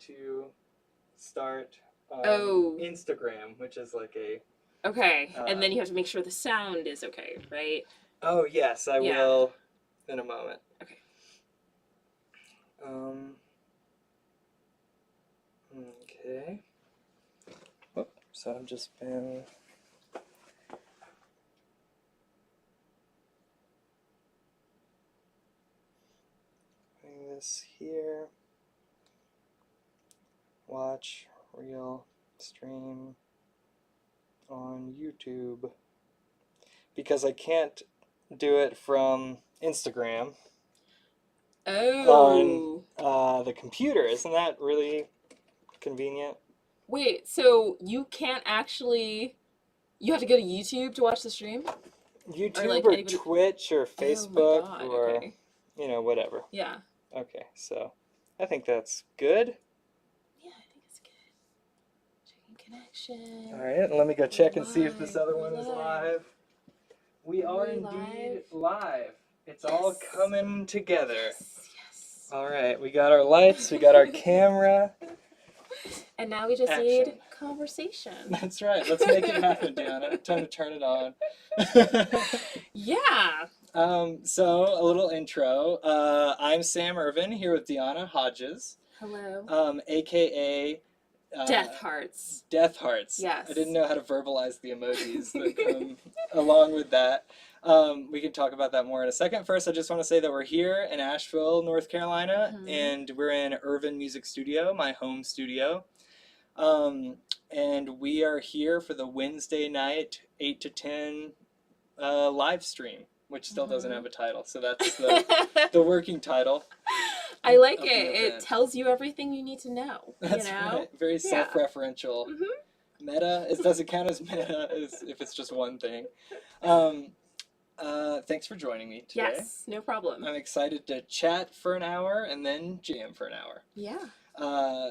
to start Oh. Instagram, which is like a... Okay, and then you have to make sure the sound is okay, right? Oh, yes, I will in a moment. Okay. Okay. Oh, so I've just been... putting this here. Watch, reel, stream on YouTube. Because I can't do it from Instagram on the computer. Isn't that really convenient? Wait, so you can't actually... You have to go to YouTube to watch the stream? YouTube or anybody... Twitch or Facebook or, okay. you know, whatever. Yeah. Okay, so I think that's good. Yeah, I think it's good. Checking connection. All right, let me go check and see if this other one is live. We are indeed live. It's all coming together. Yes. All right, we got our lights, we got our camera. And now we just need conversation. That's right. Let's make it happen, Deonna. Time to turn it on. Yeah. So a little intro. I'm Sam Irvin here with Deonna Hodges. Hello. AKA Death Hearts. Death Hearts. Yes. I didn't know how to verbalize the emojis that come along with that. We can talk about that more in a second. First, I just want to say that we're here in Asheville, North Carolina, and we're in Irvin Music Studio, my home studio. And we are here for the Wednesday night 8 to 10 live stream, which still doesn't have a title. So that's the working title. I like it. It tells you everything you need to know. That's right. Very self-referential. Meta. It doesn't count as meta if it's just one thing. Thanks for joining me today. Yes, no problem. I'm excited to chat for an hour and then jam for an hour. Yeah.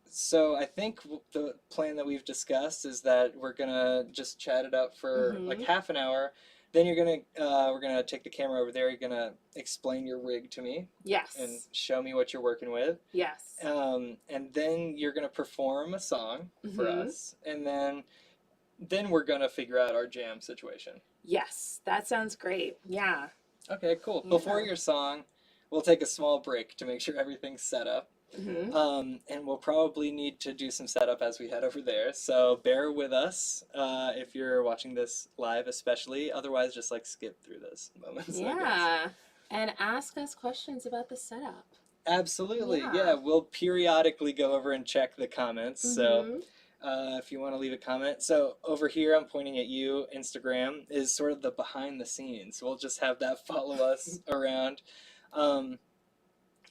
So I think the plan that we've discussed is that we're gonna just chat it up for like half an hour. Then we're gonna take the camera over there. You're gonna explain your rig to me. Yes. And show me what you're working with. Yes. And then you're gonna perform a song for us, and then we're gonna figure out our jam situation. Yes, that sounds great. Yeah. Okay, cool. Yeah. Before your song, we'll take a small break to make sure everything's set up. And we'll probably need to do some setup as we head over there. So bear with us if you're watching this live, especially. Otherwise, just like skip through this moments. Yeah. And ask us questions about the setup. Absolutely. Yeah. We'll periodically go over and check the comments. So if you want to leave a comment. So over here, I'm pointing at you. Instagram is sort of the behind the scenes. We'll just have that follow us around.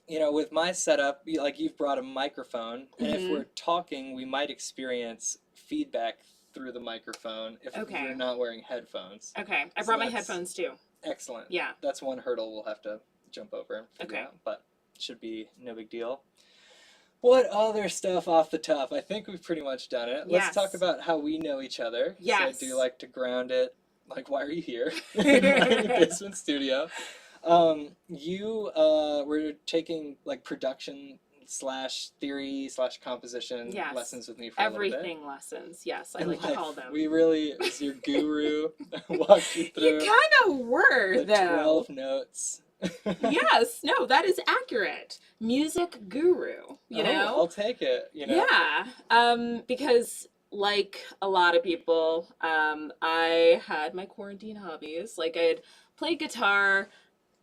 You know, with my setup, like you've brought a microphone, and if we're talking, we might experience feedback through the microphone if you're not wearing headphones. Okay, I brought my headphones too. Excellent. Yeah. That's one hurdle we'll have to jump over and figure out, but should be no big deal. What other stuff off the top? I think we've pretty much done it. Let's talk about how we know each other. Yes. So I do like to ground it, like, why are you here in my basement studio? You were taking like production / theory / composition lessons with me for a little bit. Everything lessons, yes, I like to call them. We really, as your guru, walked you through. You kind of were, the 12 notes. Yes, no, that is accurate. Music guru, you know? I'll take it, you know? Yeah, because like a lot of people, I had my quarantine hobbies. Like I'd played guitar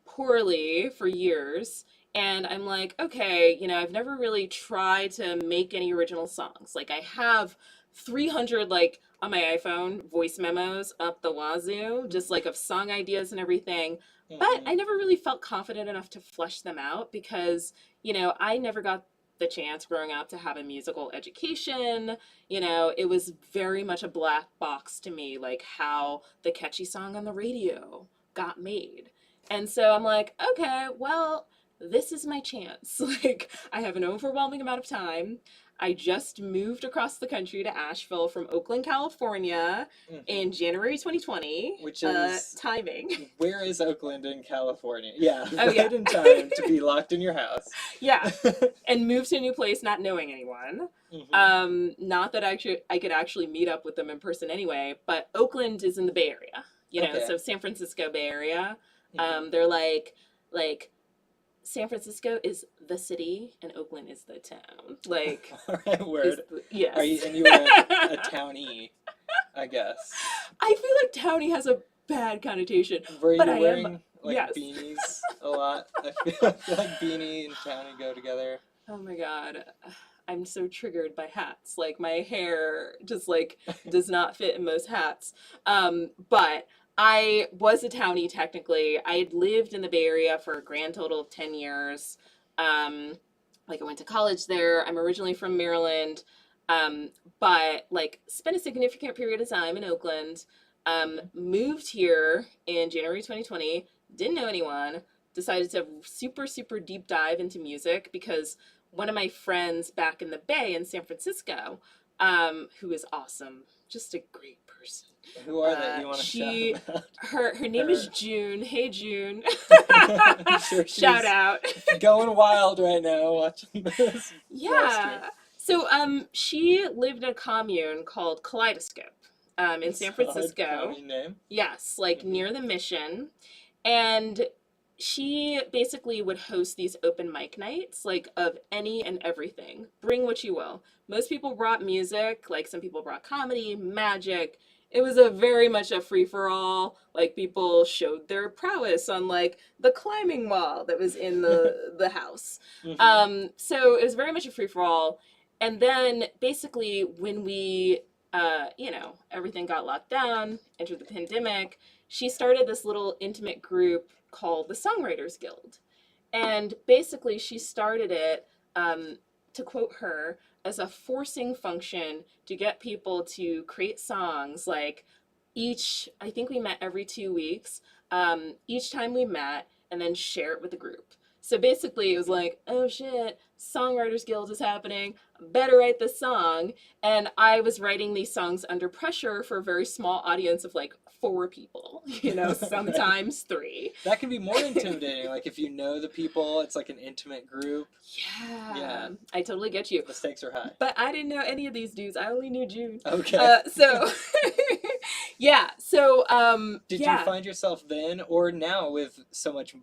poorly for years, and I'm like, okay, you know, I've never really tried to make any original songs. Like I have 300 like on my iPhone voice memos up the wazoo, just like of song ideas and everything. But I never really felt confident enough to flesh them out because, you know, I never got the chance growing up to have a musical education. You know, it was very much a black box to me, like how the catchy song on the radio got made. And so I'm like, okay, well, this is my chance. Like, I have an overwhelming amount of time. I just moved across the country to Asheville from Oakland, California in January 2020. Which is... timing. Where is Oakland in California? Yeah, Oh, right yeah. in time to be locked in your house. Yeah. And moved to a new place not knowing anyone. Not that I could actually meet up with them in person anyway, but Oakland is in the Bay Area. You know, so San Francisco Bay Area. They're like San Francisco is the city and Oakland is the town. Like, all right, word. Yes. And you were a townie, I guess. I feel like townie has a bad connotation. Were you but wearing yes. beanies a lot? I feel like beanie and townie go together. Oh my god. I'm so triggered by hats. Like, my hair just like does not fit in most hats. But I was a townie technically. I had lived in the Bay Area for a grand total of 10 years. Like, I went to college there. I'm originally from Maryland. But like spent a significant period of time in Oakland. Moved here in January 2020. Didn't know anyone. Decided to super, super deep dive into music because one of my friends back in the Bay in San Francisco, who is awesome, just a great person. Who are they? You want to shout them out? Her name is June. Hey, June. Sure, shout out. Going wild right now watching this. Yeah. So she lived in a commune called Kaleidoscope in San Francisco. Name. Yes, like near the Mission. And she basically would host these open mic nights, like of any and everything. Bring what you will. Most people brought music, like some people brought comedy, magic. It was a very much a free-for-all. Like, people showed their prowess on like the climbing wall that was in the house. So it was very much a free-for-all. And then basically when we, everything got locked down, entered the pandemic, she started this little intimate group called the Songwriters Guild. And basically she started it, to quote her, as a forcing function to get people to create songs. Like, I think we met every 2 weeks, each time we met, and then share it with the group. So basically it was like, oh shit, Songwriters Guild is happening, better write this song. And I was writing these songs under pressure for a very small audience of like 4 people, sometimes 3. That can be more intimidating. Like, if you know the people, it's like an intimate group. Yeah. I totally get you. The stakes are high. But I didn't know any of these dudes. I only knew June. Okay. Yeah. So, did you find yourself then or now with so much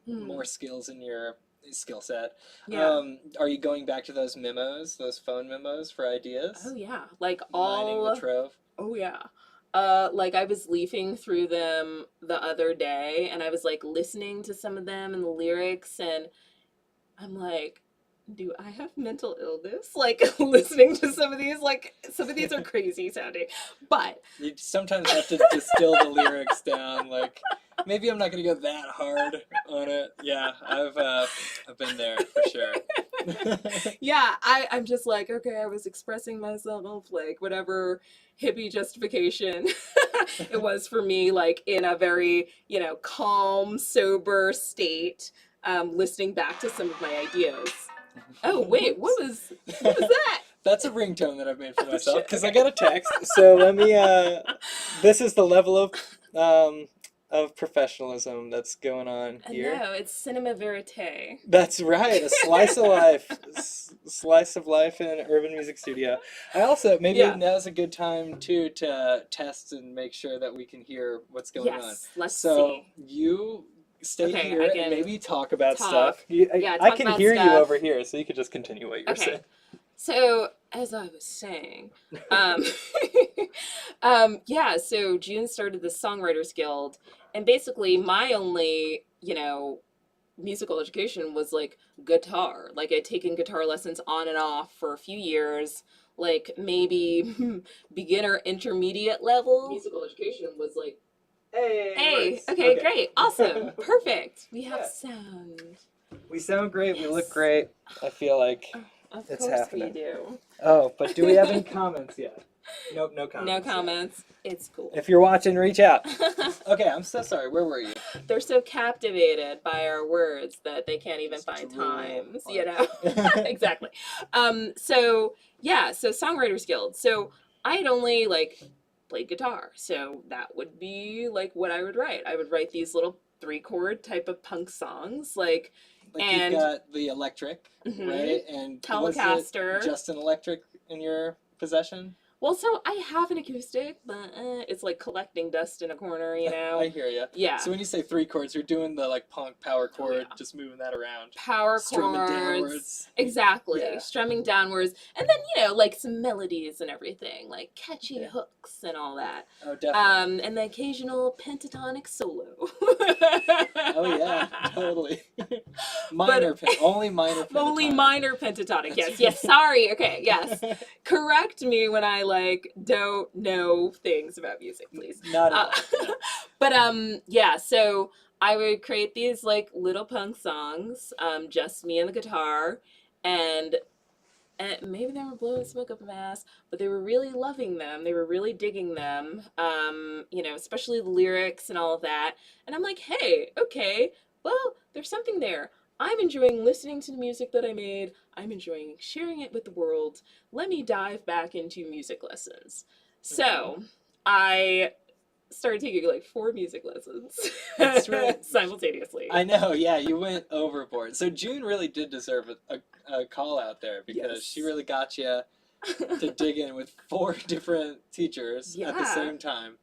more skills in your skill set? Are you going back to those memos, those phone memos for ideas? Oh yeah. Like mining the trove? Oh yeah. Like, I was leafing through them the other day and I was like listening to some of them and the lyrics, and I'm like, do I have mental illness? Like, listening to some of these, like, some of these are crazy sounding, but you sometimes have to distill the lyrics down. Like, maybe I'm not gonna go that hard on it. Yeah, I've been there for sure. Yeah, I'm just like, okay, I was expressing myself, like, whatever hippie justification it was for me, like, in a very, calm, sober state, listening back to some of my ideas. Oh, wait, what was that? That's a ringtone that I've made for myself, because I got a text. So let me, this is the level of professionalism that's going on here. No, it's cinema verite. That's right, a slice of life. Slice of life in an Irvin Music Studio. I also, maybe now's a good time, too, to test and make sure that we can hear what's going on. Yes, let's see. So you stay here and maybe talk about stuff. Yeah, I can hear you over here, so you could just continue what you were saying. So, as I was saying, so June started the Songwriters Guild, and basically my only, musical education was like guitar. Like, I'd taken guitar lessons on and off for a few years, like maybe beginner intermediate level. Musical education was like, hey, okay, great, awesome, perfect. We have sound. We sound great, we look great. I feel like Of It's course happening. we do. Oh, but do we have any comments yet? Nope, no comments. No comments. It's cool. If you're watching, reach out. Okay, I'm so sorry. Where were you? They're so captivated by our words that they can't even Just find drool times, on you know? Exactly. So Songwriters Guild. So I had only like played guitar. So that would be like what I would write. I would write these little 3-chord type of punk songs, like and you've got the electric, right? And was Telecaster. it just an electric in your possession? Well, so I have an acoustic, but it's like collecting dust in a corner, you know? I hear you. Yeah. So when you say 3 chords, you're doing the like punk power chord, yeah. just moving that around. Power Strumming chords. downwards. Exactly. Yeah. Strumming downwards. And then, you know, like some melodies and everything, like catchy hooks and all that. Oh, definitely. And the occasional pentatonic solo. Oh, yeah, totally. Only minor pentatonic. Only minor pentatonic, yes. Sorry, okay, yes. Correct me when I, like, don't know things about music, please. Not at all. No. But, yeah, so I would create these, like, little punk songs, just me and the guitar, and maybe they were blowing smoke up my ass, but they were really loving them. They were really digging them, you know, especially the lyrics and all of that. And I'm like, hey, okay, well, there's something there. I'm enjoying listening to the music that I made. I'm enjoying sharing it with the world. Let me dive back into music lessons. So I started taking like 4 music lessons. That's right. Simultaneously. I know, yeah, you went overboard. So June really did deserve a call out there because she really got you to dig in with 4 different teachers at the same time.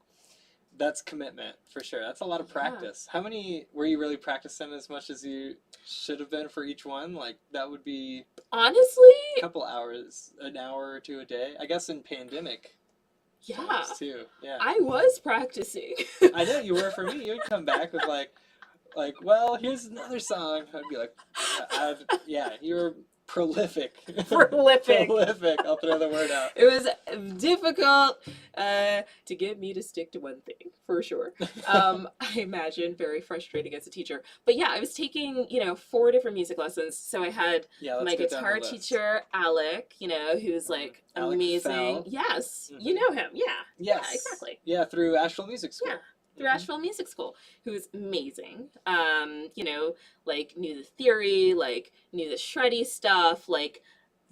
That's commitment, for sure. That's a lot of practice. How many, were you really practicing as much as you should have been for each one? Like, that would be... Honestly? A couple hours, an hour or 2 a day. I guess in pandemic. Yeah. Too. Yeah. I was practicing. I know you were for me. You'd come back with like, well, here's another song. I'd be like, yeah, you were prolific. Prolific. Prolific. I'll throw the word out. It was difficult to get me to stick to one thing, for sure. I imagine very frustrating as a teacher. But yeah, I was taking, you know, 4 different music lessons. So I had my guitar teacher, Alec, you know, who's like amazing. Fell. Yes, you know him. Yeah. Yes. Yeah, exactly. Yeah, through Asheville Music School. Yeah. Through Asheville Music School, who's amazing. You know, like knew the theory, like knew the shreddy stuff, like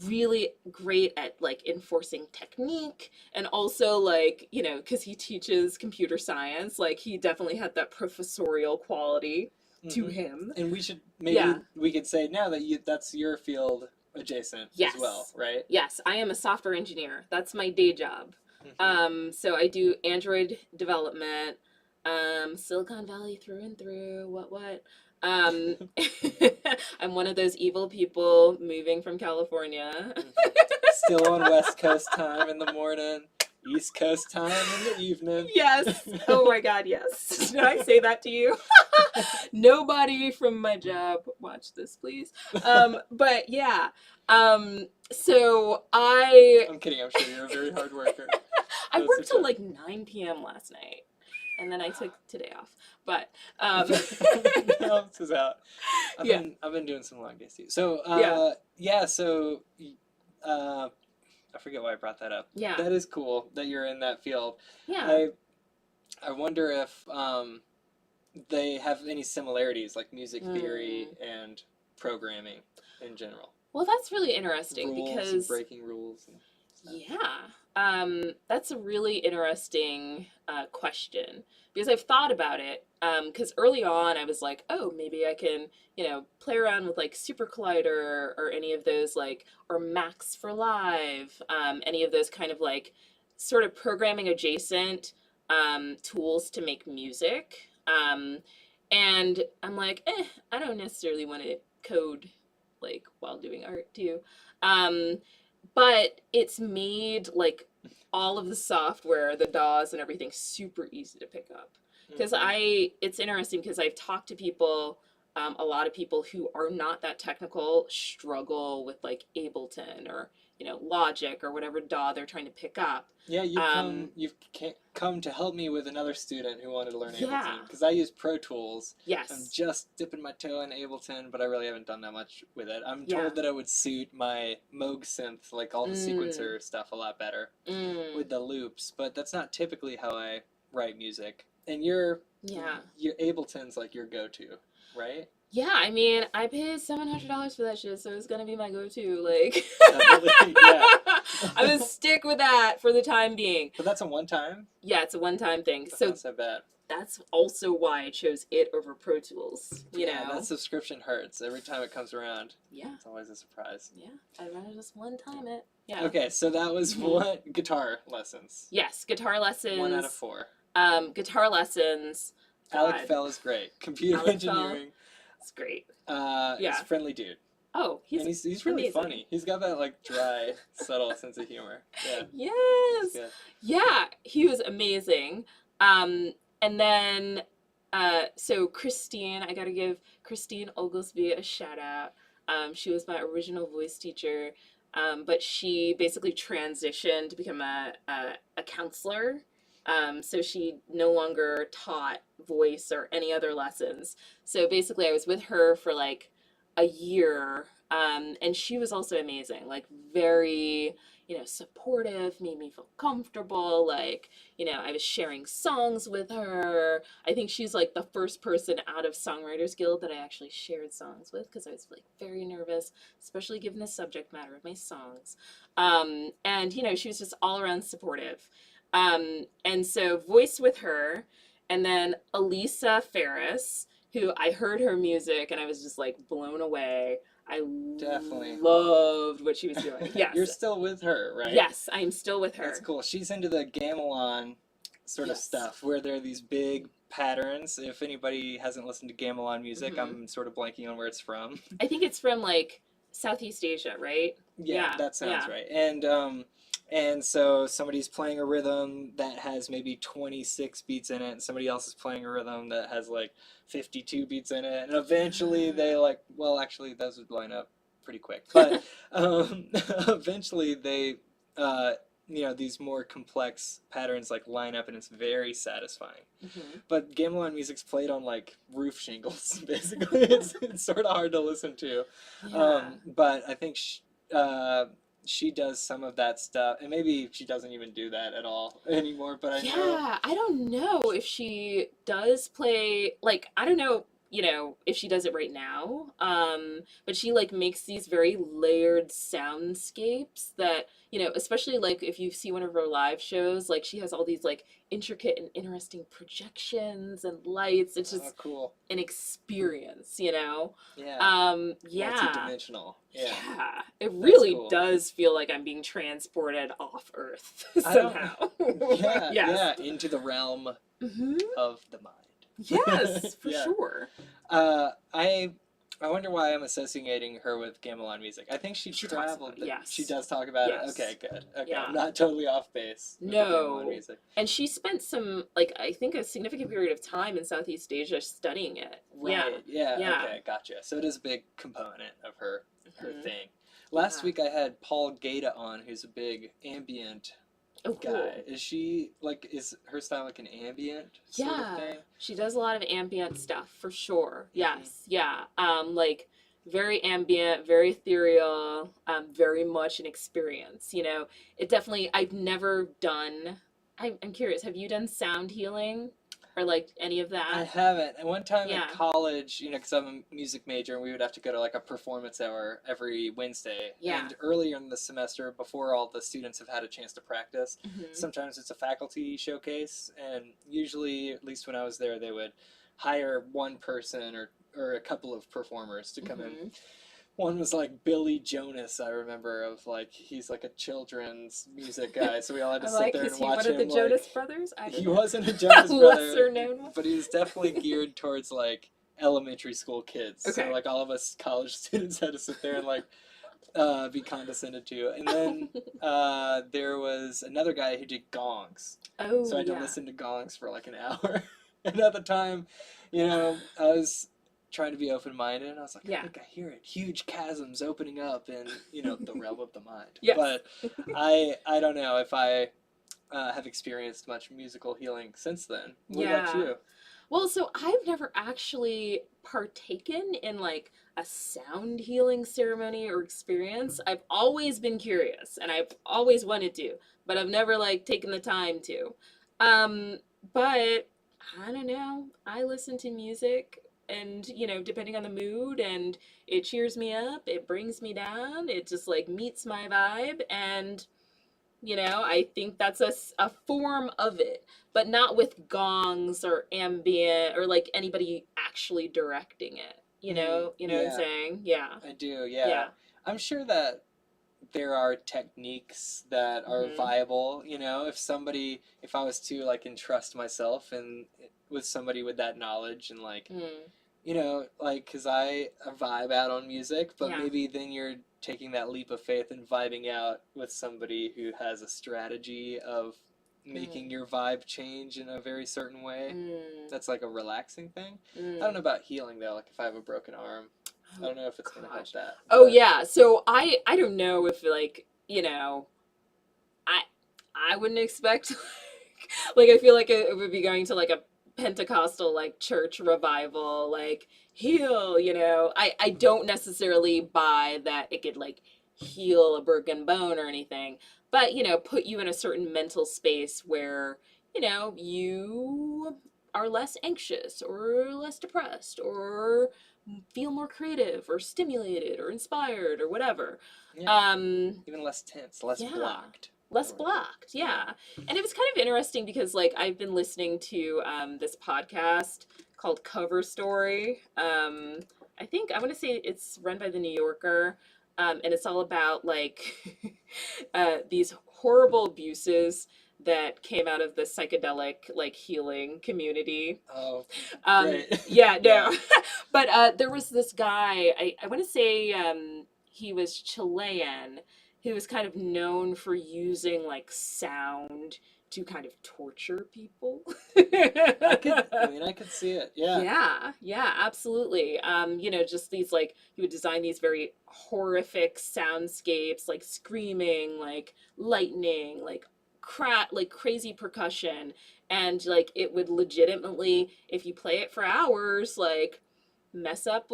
really great at like enforcing technique, and also like, you know, because he teaches computer science, like he definitely had that professorial quality to him. And we should we could say now that that's your field adjacent as well, right? Yes, I am a software engineer. That's my day job. So I do Android development. Silicon Valley through and through. What? I'm one of those evil people moving from California. Still on West Coast time in the morning, East Coast time in the evening. Yes. Oh my God, yes. Did I say that to you? Nobody from my job watch this, please. But yeah. So I'm kidding. I'm sure you're a very hard worker. I worked till like 9 p.m. last night. And then I took today off, but this is out. I've been doing some long days too. So so I forget why I brought that up. Yeah, that is cool that you're in that field. Yeah, I wonder if they have any similarities, like music theory and programming in general. Well, that's really interesting because and breaking rules. And yeah, that's a really interesting question because I've thought about it. Because early on I was like, oh, maybe I can, you know, play around with like Super Collider or any of those like, or Max for Live, any of those kind of like sort of programming adjacent tools to make music. And I'm like, I don't necessarily want to code like while doing art too. But it's made like all of the software, the DAWs and everything super easy to pick up. Because it's interesting because I've talked to people a lot of people who are not that technical struggle with like Ableton or, you know, Logic or whatever DAW they're trying to pick up. Yeah, you've come to help me with another student who wanted to learn Yeah. Ableton, because I use Pro Tools. Yes. I'm just dipping my toe in Ableton, but I really haven't done that much with it. I'm Yeah. told that it would suit my Moog synth, like all the sequencer stuff, a lot better with the loops, but that's not typically how I write music. And your Ableton's like your go-to, right? Yeah, I mean, I paid $700 for that shit, so it's gonna be my go-to. Like, Yeah. I'm gonna stick with that for the time being. But that's a one-time? Yeah, it's a one-time thing. That's so not so bad. That's also why I chose it over Pro Tools. You know, that subscription hurts every time it comes around. Yeah, it's always a surprise. Yeah, I'd rather just one time it. Yeah. Okay, so that was what guitar lessons. Yes, guitar lessons. 1 out of 4. Guitar lessons. Alec Fell is great. Computer engineering. It's great. He's a friendly dude. Oh, he's really funny. He's got that like dry, subtle sense of humor. Yeah. Yes. Yeah, he was amazing. And then, so Christine, I gotta give Christine Oglesby a shout out. She was my original voice teacher, but she basically transitioned to become a counselor. So she no longer taught voice or any other lessons. So basically I was with her for like a year, and she was also amazing, like very, you know, supportive, made me feel comfortable, like, you know, I was sharing songs with her. I think she's like the first person out of Songwriters Guild that I actually shared songs with, because I was like very nervous, especially given the subject matter of my songs. And, you know, she was just all around supportive. And so voice with her, and then Elisa Ferris, who I heard her music and I was just like blown away. I definitely loved what she was doing. Yes. You're still with her, right? Yes, I'm still with her. That's cool. She's into the gamelan sort of stuff, where there are these big patterns. If anybody hasn't listened to gamelan music, I'm sort of blanking on where it's from. I think it's from like Southeast Asia, right? Yeah, that sounds right. And so somebody's playing a rhythm that has maybe 26 beats in it, and somebody else is playing a rhythm that has like 52 beats in it, and eventually they like, well, actually those would line up pretty quick, but eventually they, you know, these more complex patterns like line up, and it's very satisfying. But gamelan music's played on like roof shingles, basically. It's sort of hard to listen to. But I think she does some of that stuff, and maybe she doesn't even do that at all anymore, but I know. I don't know if she does play, like, I don't know, you know, if she does it right now, but she like makes these very layered soundscapes that, you know, especially like if you see one of her live shows, like she has all these like intricate and interesting projections and lights. It's just cool. An experience, you know? Multi-dimensional. Yeah. It really does feel like I'm being transported off Earth somehow. Into the realm of the mind. Yes, for sure. I wonder why I'm associating her with gamelan music. I think she traveled. Yes. She does talk about it. Okay, good. Okay, Yeah. I'm not totally off base. No. Gamelan music. And she spent some, like, I think a significant period of time in Southeast Asia studying it. Right. Yeah. Okay, gotcha. So it is a big component of her thing. Last week I had Paul Gaeta on, who's a big ambient guy. Is she like, is her style like an ambient sort of thing? She does a lot of ambient stuff for sure. Yes. Yeah. Like very ambient, very ethereal, very much an experience. You know, it definitely, I've never done, I'm curious, have you done sound healing or like any of that? I haven't. And one time in college, you know, because I'm a music major, and we would have to go to like a performance hour every Wednesday. And earlier in the semester, before all the students have had a chance to practice, sometimes it's a faculty showcase. And usually, at least when I was there, they would hire one person or a couple of performers to come in. One was like Billy Jonas, I remember, of like, he's like a children's music guy, so we all had to sit there and watch him. One of the Jonas Brothers? He wasn't a Jonas brother. Lesser known one. But he was definitely geared towards like elementary school kids. So like all of us college students had to sit there and like be condescended to. And then there was another guy who did gongs. So I had to listen to gongs for like an hour. And at the time, you know, I was trying to be open-minded, and I was like, Yeah. I think I hear it. Huge chasms opening up in, the realm of the mind. Yes. But I don't know if I have experienced much musical healing since then. What about you? Well, so I've never actually partaken in like a sound healing ceremony or experience. I've always been curious and I've always wanted to, but I've never like taken the time to. Um, but I don't know. I listen to music and, depending on the mood, and it cheers me up, it brings me down, it just like meets my vibe, and I think that's a form of it, but not with gongs or ambient or like anybody actually directing it. You know what I'm Yeah, saying? Yeah. I do. Yeah. Yeah. I'm sure that there are techniques that are Mhm. viable. If I was to like entrust myself and with somebody with that knowledge and like, Mm. because I vibe out on music, but Yeah. maybe then you're taking that leap of faith and vibing out with somebody who has a strategy of making your vibe change in a very certain way. Mm. That's like a relaxing thing. Mm. I don't know about healing though. Like if I have a broken arm, I Oh, don't know if it's gonna help gosh. that. Oh but- yeah. So I don't know if like, I I wouldn't expect like I feel like it would be going to like a Pentecostal like church revival, like heal, I don't necessarily buy that it could like heal a broken bone or anything, but put you in a certain mental space where you are less anxious or less depressed or feel more creative or stimulated or inspired or whatever. Yeah. Even less tense, less Yeah. blocked. Less blocked, yeah. And it was kind of interesting because like I've been listening to this podcast called Cover Story. I think I want to say it's run by the New Yorker, and it's all about like these horrible abuses that came out of the psychedelic like healing community. Oh, Great. great. Yeah, no. But there was this guy, I want to say he was Chilean, who was kind of known for using like sound to kind of torture people. I could see it. Yeah. Yeah, absolutely. Just these like he would design these very horrific soundscapes, like screaming, like lightning, like like crazy percussion, and like it would legitimately, if you play it for hours, like mess up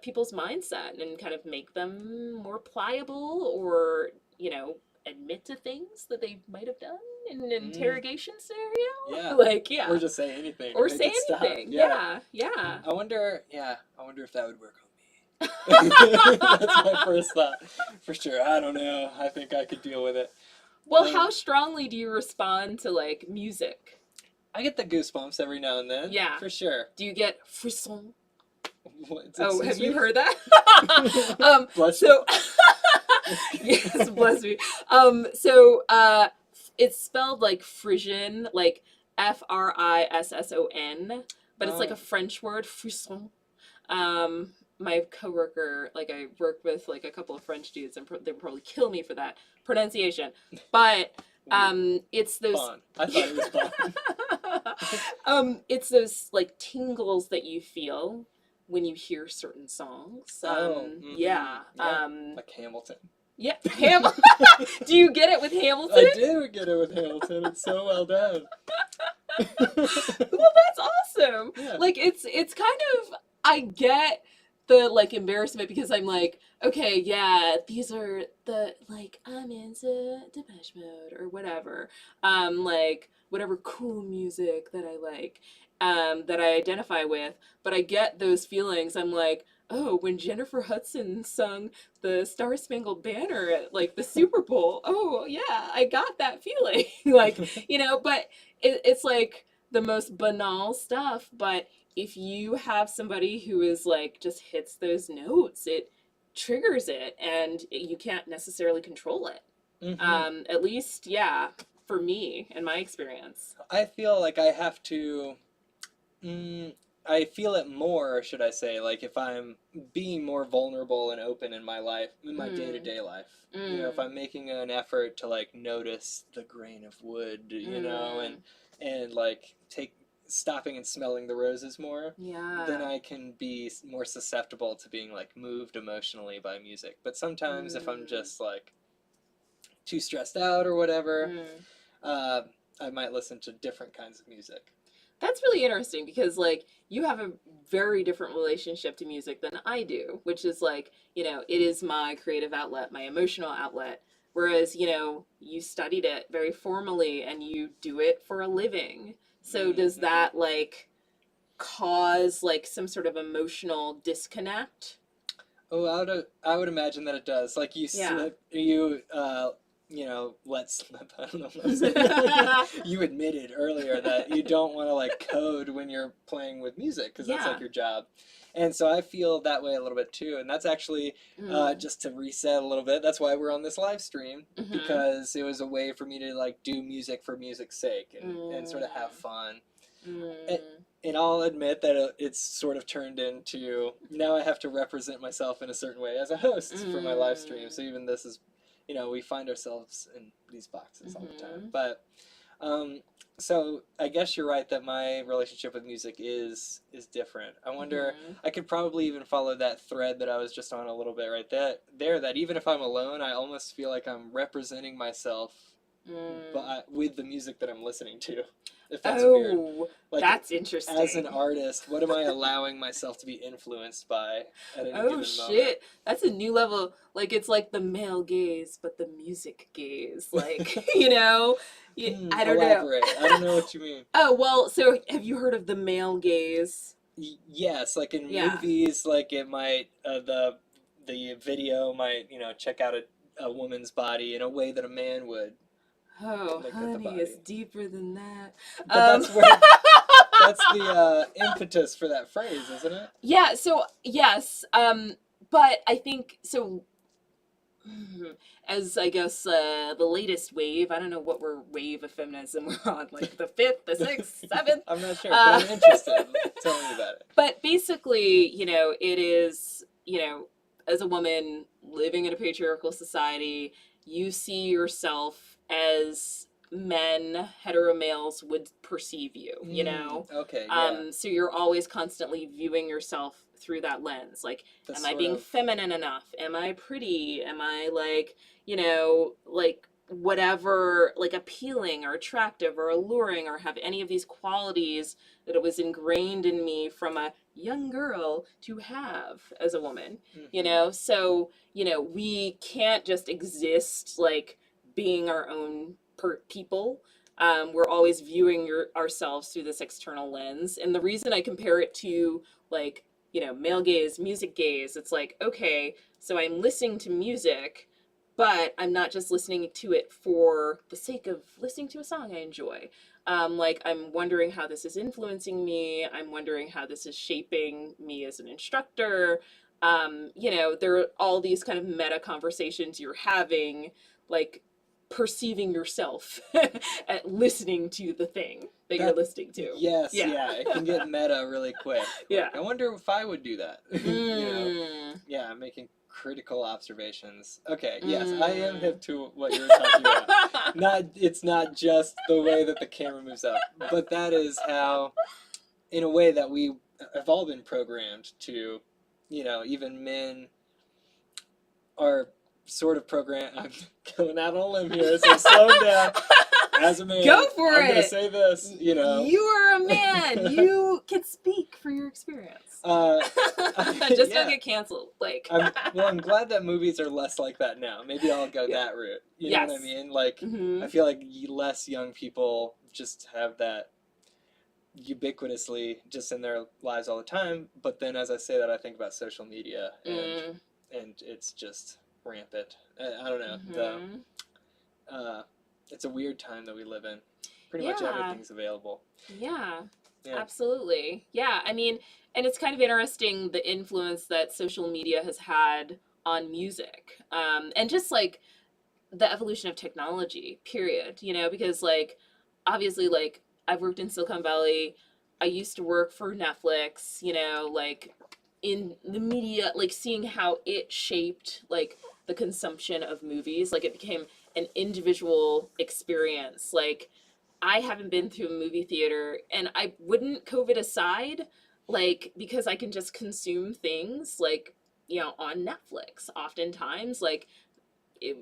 people's mindset and kind of make them more pliable, or admit to things that they might have done in an interrogation scenario. Yeah. Like, yeah. Or just say anything. Or to make say it stop. anything. Yeah. I wonder if that would work on me. That's my first thought. For sure. I don't know. I think I could deal with it. Well, how strongly do you respond to like music? I get the goosebumps every now and then. Yeah. For sure. Do you get frisson? Oh, have you heard that? Bless so yes, bless me. It's spelled like Frisian, like Frisson, but it's like a French word, frisson. My coworker, like I work with like a couple of French dudes, and they would probably kill me for that pronunciation. But it's those. Bon. I thought it was bon. It's those like tingles that you feel when you hear certain songs. Yeah. Like Hamilton. Yeah, Do you get it with Hamilton? I do get it with Hamilton. It's so well done. Well, that's awesome. Yeah. Like it's kind of, I get the like embarrassment because I'm like, okay, yeah, these are the like I'm into Depeche Mode or whatever, like whatever cool music that I like, that I identify with, but I get those feelings. I'm like, oh, when Jennifer Hudson sung the Star Spangled Banner at like the Super Bowl, oh yeah, I got that feeling. Like, but it's like the most banal stuff. But if you have somebody who is like just hits those notes, it triggers it, and you can't necessarily control it. Mm-hmm. At least, yeah, for me and my experience. I feel like I have to. I feel it more, should I say, like if I'm being more vulnerable and open in my life, in my day-to-day life. If I'm making an effort to like notice the grain of wood, and like stopping and smelling the roses more, Yeah. then I can be more susceptible to being like moved emotionally by music. But sometimes if I'm just like too stressed out or whatever, I might listen to different kinds of music. That's really interesting because, like, you have a very different relationship to music than I do, which is like, you know, it is my creative outlet, my emotional outlet. Whereas, you know, you studied it very formally and you do it for a living. So does that, like, cause, like, some sort of emotional disconnect? Oh, I would imagine that it does. Like you slip, you let slip. I don't know what I'm saying. You admitted earlier that you don't want to like code when you're playing with music because that's like your job. And so I feel that way a little bit too. And that's actually, just to reset a little bit, that's why we're on this live stream, because it was a way for me to like do music for music's sake and sort of have fun. And I'll admit that it's sort of turned into, now I have to represent myself in a certain way as a host for my live stream. So even this is, we find ourselves in these boxes all the time. But, so I guess you're right that my relationship with music is different. I wonder, I could probably even follow that thread that I was just on a little bit right there, that even if I'm alone, I almost feel like I'm representing myself with the music that I'm listening to. If that's weird. Like, that's interesting. As an artist, what am I allowing myself to be influenced by at any given moment? Oh shit, that's a new level. Like, it's like the male gaze, but the music gaze. Like, I don't Elaborate. know. I don't know what you mean. Oh, well, so have you heard of the male gaze? Yes, like in movies, like it might, the video might, check out a woman's body in a way that a man would. Oh, honey, it's deeper than that. But that's the impetus for that phrase, isn't it? Yeah, so, yes, but I think, so, as I guess the latest wave, I don't know what wave of feminism we're on, like the 5th, the 6th, 7th? I'm not sure, but I'm interested. Tell me about it. But basically, it is, as a woman living in a patriarchal society, you see yourself as men, hetero males, would perceive you, Okay, so you're always constantly viewing yourself through that lens. Like, am I being feminine enough? Am I pretty? Am I, like, like, whatever, like, appealing or attractive or alluring, or have any of these qualities that it was ingrained in me from a young girl to have as a woman, So, we can't just exist, like, being our own people. We're always viewing ourselves through this external lens. And the reason I compare it to, like, male gaze, music gaze, it's like, okay, so I'm listening to music, but I'm not just listening to it for the sake of listening to a song I enjoy. Like, I'm wondering how this is influencing me. I'm wondering how this is shaping me as an instructor. There are all these kind of meta conversations you're having, like, perceiving yourself at listening to the thing that you're listening to. Yes, it can get meta really quick. Yeah. I wonder if I would do that. Yeah, making critical observations. Okay, yes, I am hip to what you're talking about. It's not just the way that the camera moves up, but that is how, in a way that we have all been programmed to, even men are sort of programmed. I'm going out on a limb here, so slow down. As a man, go for it. I'm going to say this, You are a man. You can speak for your experience. Just don't get canceled. Like, I'm glad that movies are less like that now. Maybe I'll go that route. You know what I mean? Like, I feel like less young people just have that ubiquitously just in their lives all the time. But then, as I say that, I think about social media, and it's just rampant. I don't know. It's a weird time that we live in. Pretty much everything's available. Yeah, absolutely. Yeah, I mean, and it's kind of interesting the influence that social media has had on music, and just like the evolution of technology, period, because, like, obviously, like, I've worked in Silicon Valley. I used to work for Netflix, like, in the media, like, seeing how it shaped, like, the consumption of movies. Like, it became an individual experience. Like, I haven't been to a movie theater, and I wouldn't, COVID aside, like, because I can just consume things like, on Netflix. Oftentimes, like, it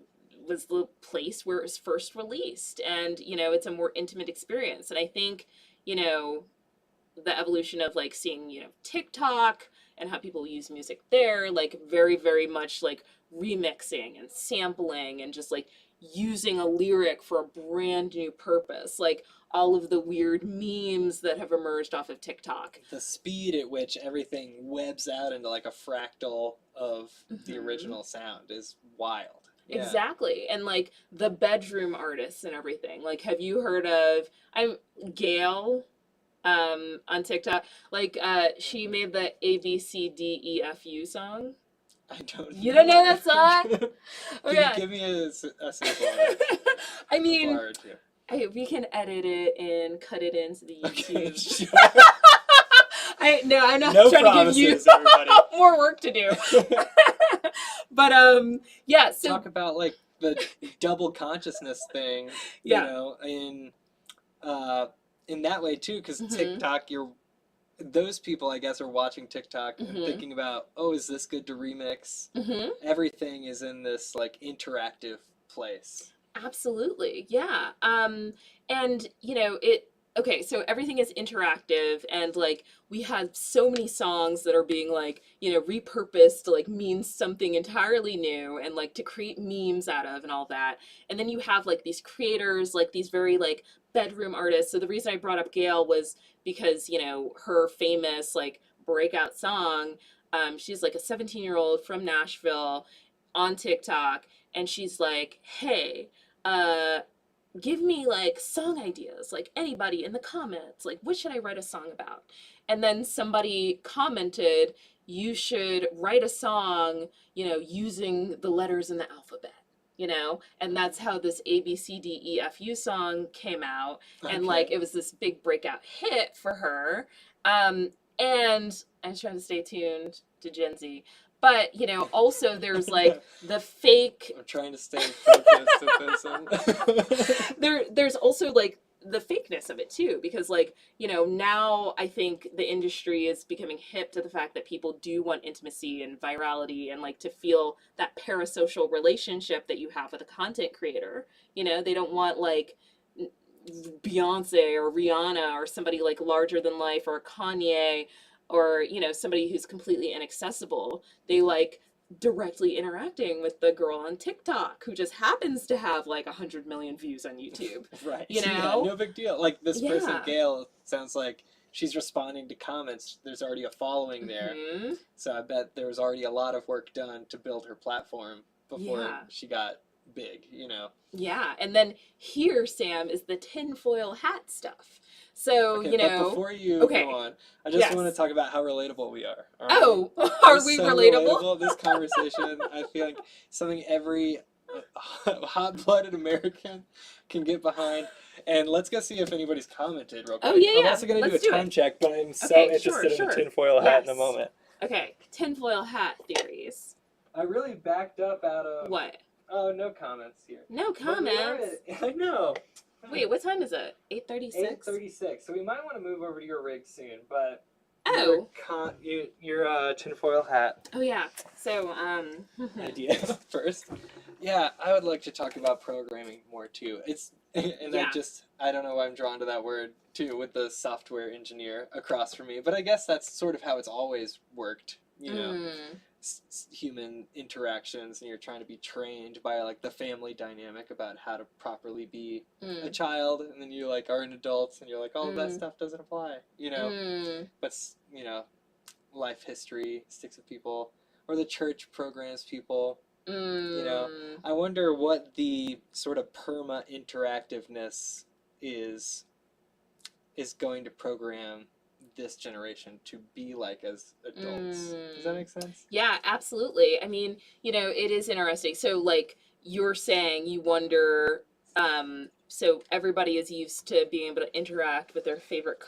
was the place where it was first released, and it's a more intimate experience. And I think, you know, the evolution of like seeing, TikTok and how people use music there, like very, very much like remixing and sampling and just like using a lyric for a brand new purpose, like all of the weird memes that have emerged off of TikTok. The speed at which everything webs out into like a fractal of the Mhm. original sound is wild. Yeah. Exactly. And like the bedroom artists and everything. Like, have you heard of Gail on TikTok? Like she made the ABCDEFU song. I don't You don't know that song? Can Oh you yeah. give me a sample of it? I A mean, bar or two. we can edit it and cut it into the Okay, YouTube. sure. I'm not No trying to give you promises, everybody. more work to do. But yeah, so Talk about like the double consciousness thing, Yeah. you know, in that way too, because Mhm. TikTok, those people, I guess, are watching TikTok and Mhm. thinking about, oh, is this good to remix? Mhm. Everything is in this like interactive place. Absolutely. Yeah. And okay, so everything is interactive, and like we have so many songs that are being like, repurposed to like mean something entirely new and like to create memes out of and all that. And then you have like these creators, like these very like bedroom artists. So the reason I brought up Gail was because, her famous like breakout song, she's like a 17-year-old from Nashville on TikTok, and she's like, "Hey, uh give me like song ideas, like anybody in the comments, like what should I write a song about?" And then somebody commented, "You should write a song, using the letters in the alphabet." And that's how this ABCDEFU song came out. And like Okay. it was this big breakout hit for her. And I'm trying to stay tuned to Gen Z, but also there's like the fake I'm trying to stay focused at this one. there's also like the fakeness of it too, because like now I think the industry is becoming hip to the fact that people do want intimacy and virality and like to feel that parasocial relationship that you have with a content creator. They don't want like Beyonce or Rihanna or somebody like larger than life, or Kanye, or somebody who's completely inaccessible. They like directly interacting with the girl on TikTok who just happens to have like 100 million views on YouTube. Right. You Yeah, know? no big deal. Like this person, Yeah. Gail, sounds like she's responding to comments. There's already a following there. Mhm. So I bet there was already a lot of work done to build her platform before Yeah. she got big. Yeah, and then here, Sam, is the tinfoil hat stuff. So, Okay, but before you okay. go on, I just Yes. want to talk about how relatable we are. All right? Oh, We're are we so relatable? This conversation, I feel like something every hot-blooded American can get behind. And let's go see if anybody's commented real quick. Oh, yeah, I'm also going to do let's a do time it. check, but I'm so Okay, interested in sure. the tinfoil hat in a Yes. moment. Okay, tinfoil hat theories. I really backed up out of... What? Oh, no comments here. No But we are comments. at- I know. Wait, what time is it? 8:36? 8:36. So we might want to move over to your rig soon, but Oh. your tinfoil hat Oh, yeah. So, idea first. Yeah, I would like to talk about programming more too. Yeah. I don't know why I'm drawn to that word too with the software engineer across from me, but I guess that's sort of how it's always worked. Human interactions, and you're trying to be trained by like the family dynamic about how to properly be a child, and then you like are an adult and you're like all of that stuff doesn't apply, but life history sticks with people, or the church programs people. I wonder what the sort of perma interactiveness is going to program this generation to be like as adults. Does that make sense? Yeah, absolutely. I mean, it is interesting. So like you're saying, you wonder, so everybody is used to being able to interact with their favorite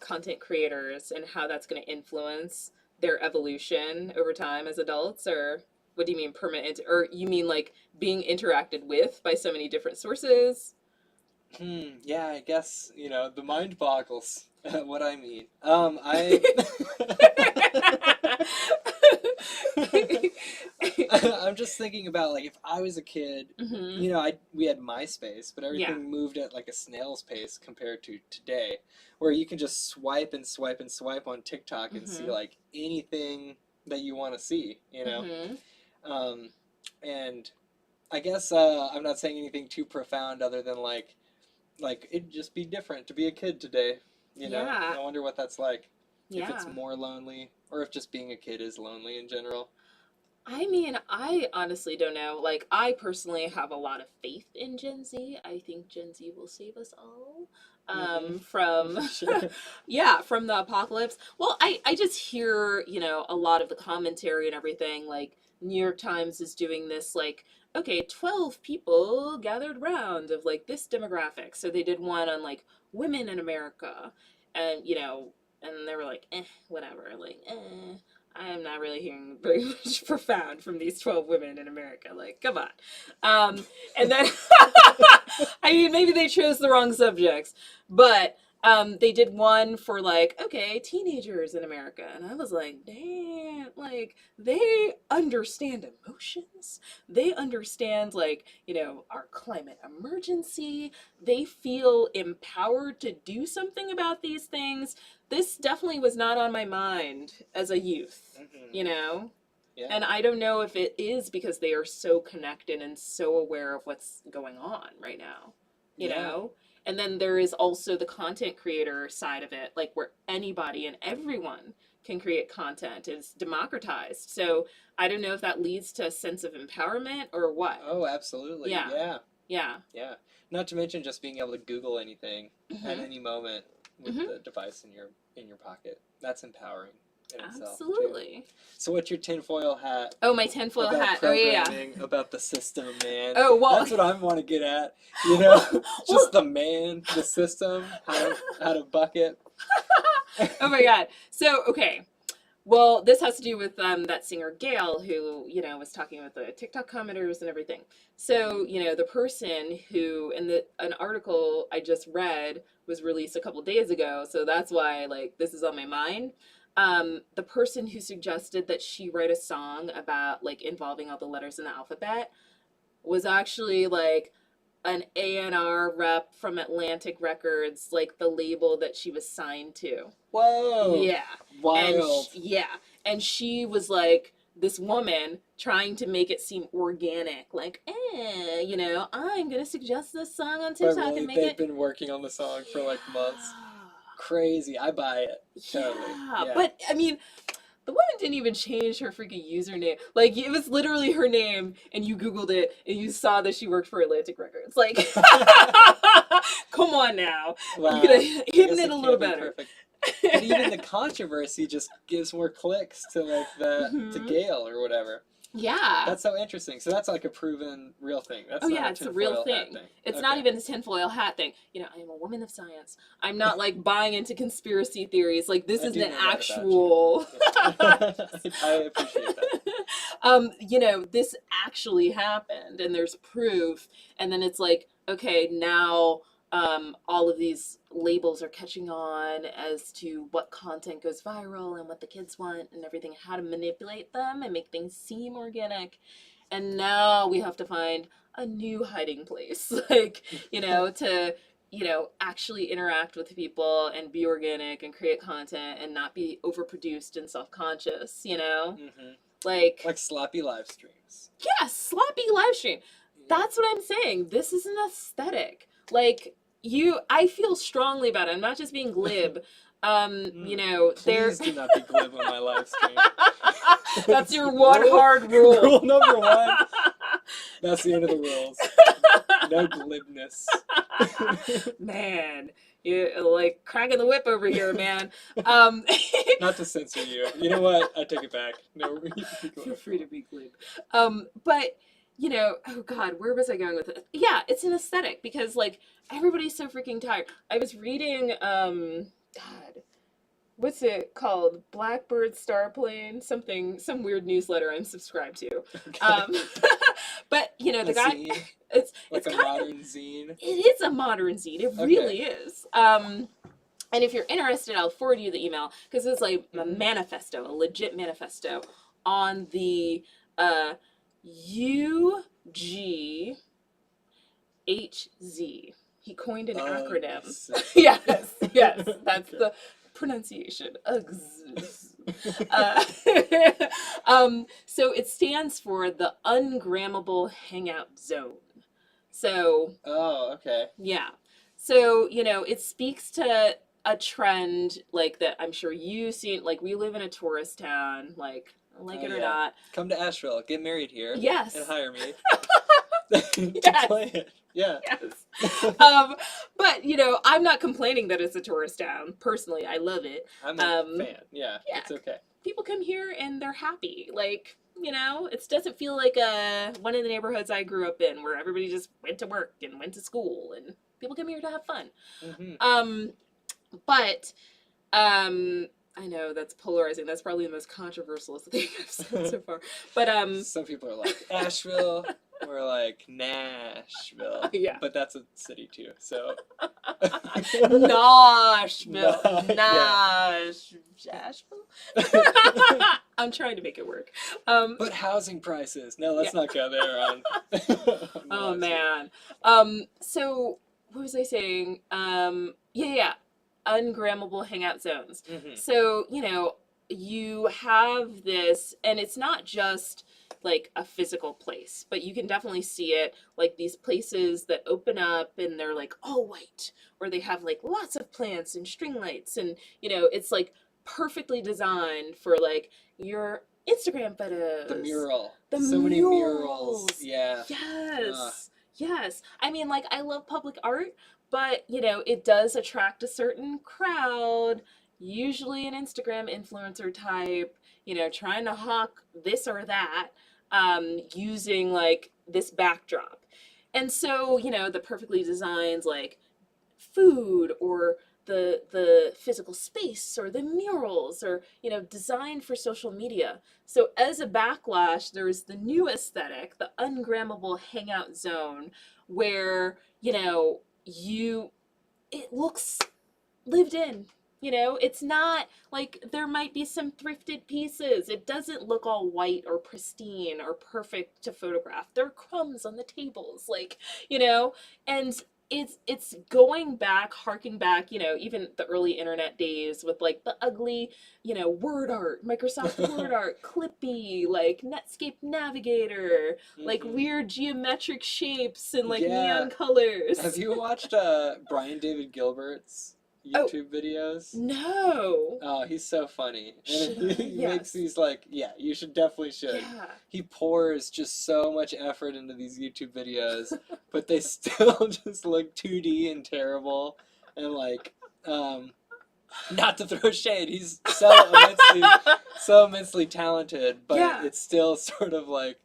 content creators, and how that's going to influence their evolution over time as adults. Or what do you mean permanent? Or you mean like being interacted with by so many different sources? Yeah, I guess, the mind boggles at what I mean. I I'm just thinking about, like, if I was a kid, Hmm. we had MySpace, but Yeah. everything moved at like a snail's pace compared to today, where you can just swipe and swipe and swipe on TikTok and see Hmm. like anything that you want to see. Hmm. Um, and I guess I'm not saying anything too profound other than like it'd just be different to be a kid today. Yeah. I wonder what that's like. If it's Yeah. more lonely, or if just being a kid is lonely in general. I mean, I honestly don't know. Like, I personally have a lot of faith in Gen Z. I think Gen Z will save us all from, Sure. yeah, from the apocalypse. Well, I just hear, a lot of the commentary and everything. Like, New York Times is doing this, like, okay, 12 people gathered round of, like, this demographic. So they did one on, like, women in America. And, and they were like, whatever. Like, I am not really hearing very much profound from these 12 women in America. Like, come on. And then, I mean, maybe they chose the wrong subjects, but they did one for, like, okay, teenagers in America. And I was like, damn, like, they understand emotions. They understand, like, our climate emergency. They feel empowered to do something about these things. This definitely was not on my mind as a youth, Mm-hmm. Yeah. And I don't know if it is because they are so connected and so aware of what's going on right now, you Yeah. know? And then there is also the content creator side of it, like where anybody and everyone can create content. It's democratized. So I don't know if that leads to a sense of empowerment or what. Oh, absolutely. Yeah. Yeah. Yeah. Yeah. Not to mention just being able to Google anything at any moment with the device in your pocket. That's empowering in itself, too. Absolutely. So what's your tinfoil hat Oh, my tinfoil about hat. Oh, yeah. programming, about the system, man? Oh, well. That's what I want to get at. Just the man, the system, how to bucket. Oh my God. So, okay. Well, this has to do with that singer Gail, who was talking with the TikTok commenters and everything. So the person who an article I just read was released a couple days ago, so that's why like this is on my mind. The person who suggested that she write a song about like involving all the letters in the alphabet was actually like an A&R rep from Atlantic Records, like the label that she was signed to. Whoa. Yeah. Wild. And she was like this woman trying to make it seem organic, like, I'm gonna suggest this song on TikTok but really, and make they've it. been working on the song for like months. Crazy. I buy it. Totally. Yeah. But I mean, the woman didn't even change her freaking username. Like, it was literally her name, and you Googled it, and you saw that she worked for Atlantic Records. Like, come on now. Wow. You could have hidden it a little better. Perfect. But even the controversy just gives more clicks to like to Gail or whatever. Yeah. That's so interesting. So that's like a proven real thing. That's it's a real thing. It's not even a tinfoil hat thing. I am a woman of science. I'm not like buying into conspiracy theories. Like this is an actual. I appreciate that. This actually happened, and there's proof. And then it's like, okay, now all of these labels are catching on as to what content goes viral and what the kids want and everything, how to manipulate them and make things seem organic. And now we have to find a new hiding place, like, to, actually interact with people and be organic and create content and not be overproduced and self-conscious, Like sloppy live streams. Yeah, sloppy live stream. That's what I'm saying. This is an aesthetic. Like, I feel strongly about it. I'm not just being glib. Please do not be glib on my live stream. That's your one hard rule. Rule number one. That's the end of the rules. No glibness. Man, you're like cracking the whip over here, man. Not to censor you. You know what? I take it back. No, feel free to be glib. But oh God, where was I going with it? Yeah, it's an aesthetic because like everybody's so freaking tired. I was reading, God, what's it called? Blackbird Starplane, some weird newsletter I'm subscribed to. Okay. But you know, A the guy, zine? it's Like it's a kind of, modern zine? it is a modern zine. It Okay. really is. And if you're interested, I'll forward you the email because it's like a manifesto, a legit manifesto on the UGHZ. He coined an acronym. Yes, yes, that's the pronunciation. Uh, so it stands for the Ungrammable Hangout Zone. So Oh, okay. yeah. So, you know, it speaks to a trend like that I'm sure you've seen. Like, we live in a tourist town, like it or Yeah. not. Come to Asheville, get married here, Yes. and hire me to Yes. play it. Yeah. Yes. But, you know, I'm not complaining that it's a tourist town. Personally, I love it. I'm a fan. Yeah, yeah. it's okay. People come here and they're happy. Like, you know, it doesn't feel like one of the neighborhoods I grew up in where everybody just went to work and went to school, and people come here to have fun. But I know that's polarizing. That's probably the most controversial thing I've said so far. But some people are like Asheville, we're like Nashville. Yeah. But that's a city too. So Nashville. Yeah. Asheville. I'm trying to make it work. But housing prices. No, let's not go there on oh man. So what was I saying? Yeah. Ungrammable hangout zones. So, you know, you have this, and it's not just like a physical place, but you can definitely see it, like these places that open up and they're like all white, or they have like lots of plants and string lights, and you know, it's like perfectly designed for like your Instagram photos. The mural. The so murals. Many murals. Yeah. Yes. Yes. I mean, like, I love public art, but, you know, it does attract a certain crowd, usually an Instagram influencer type, you know, trying to hawk this or that, using, like, this backdrop. And so, you know, the perfectly designed, like, food or the physical space or the murals or, you know, designed for social media. So as a backlash, there's the new aesthetic, the ungrammable hangout zone, where, you know, it looks lived in. You know, it's not like, there might be some thrifted pieces. It doesn't look all white or pristine or perfect to photograph. There are crumbs on the tables, like, you know, and it's going back, harking back, you know, even the early internet days with like the ugly, you know, word art, Microsoft Word art, Clippy, like Netscape Navigator, like weird geometric shapes and like neon colors. Have you watched Brian David Gilbert's YouTube videos? No. Oh, he's so funny. And he makes these like, you definitely should. Yeah. He pours just so much effort into these YouTube videos, but they still just look 2D and terrible. And like, not to throw shade, he's so immensely talented, but it's still sort of like,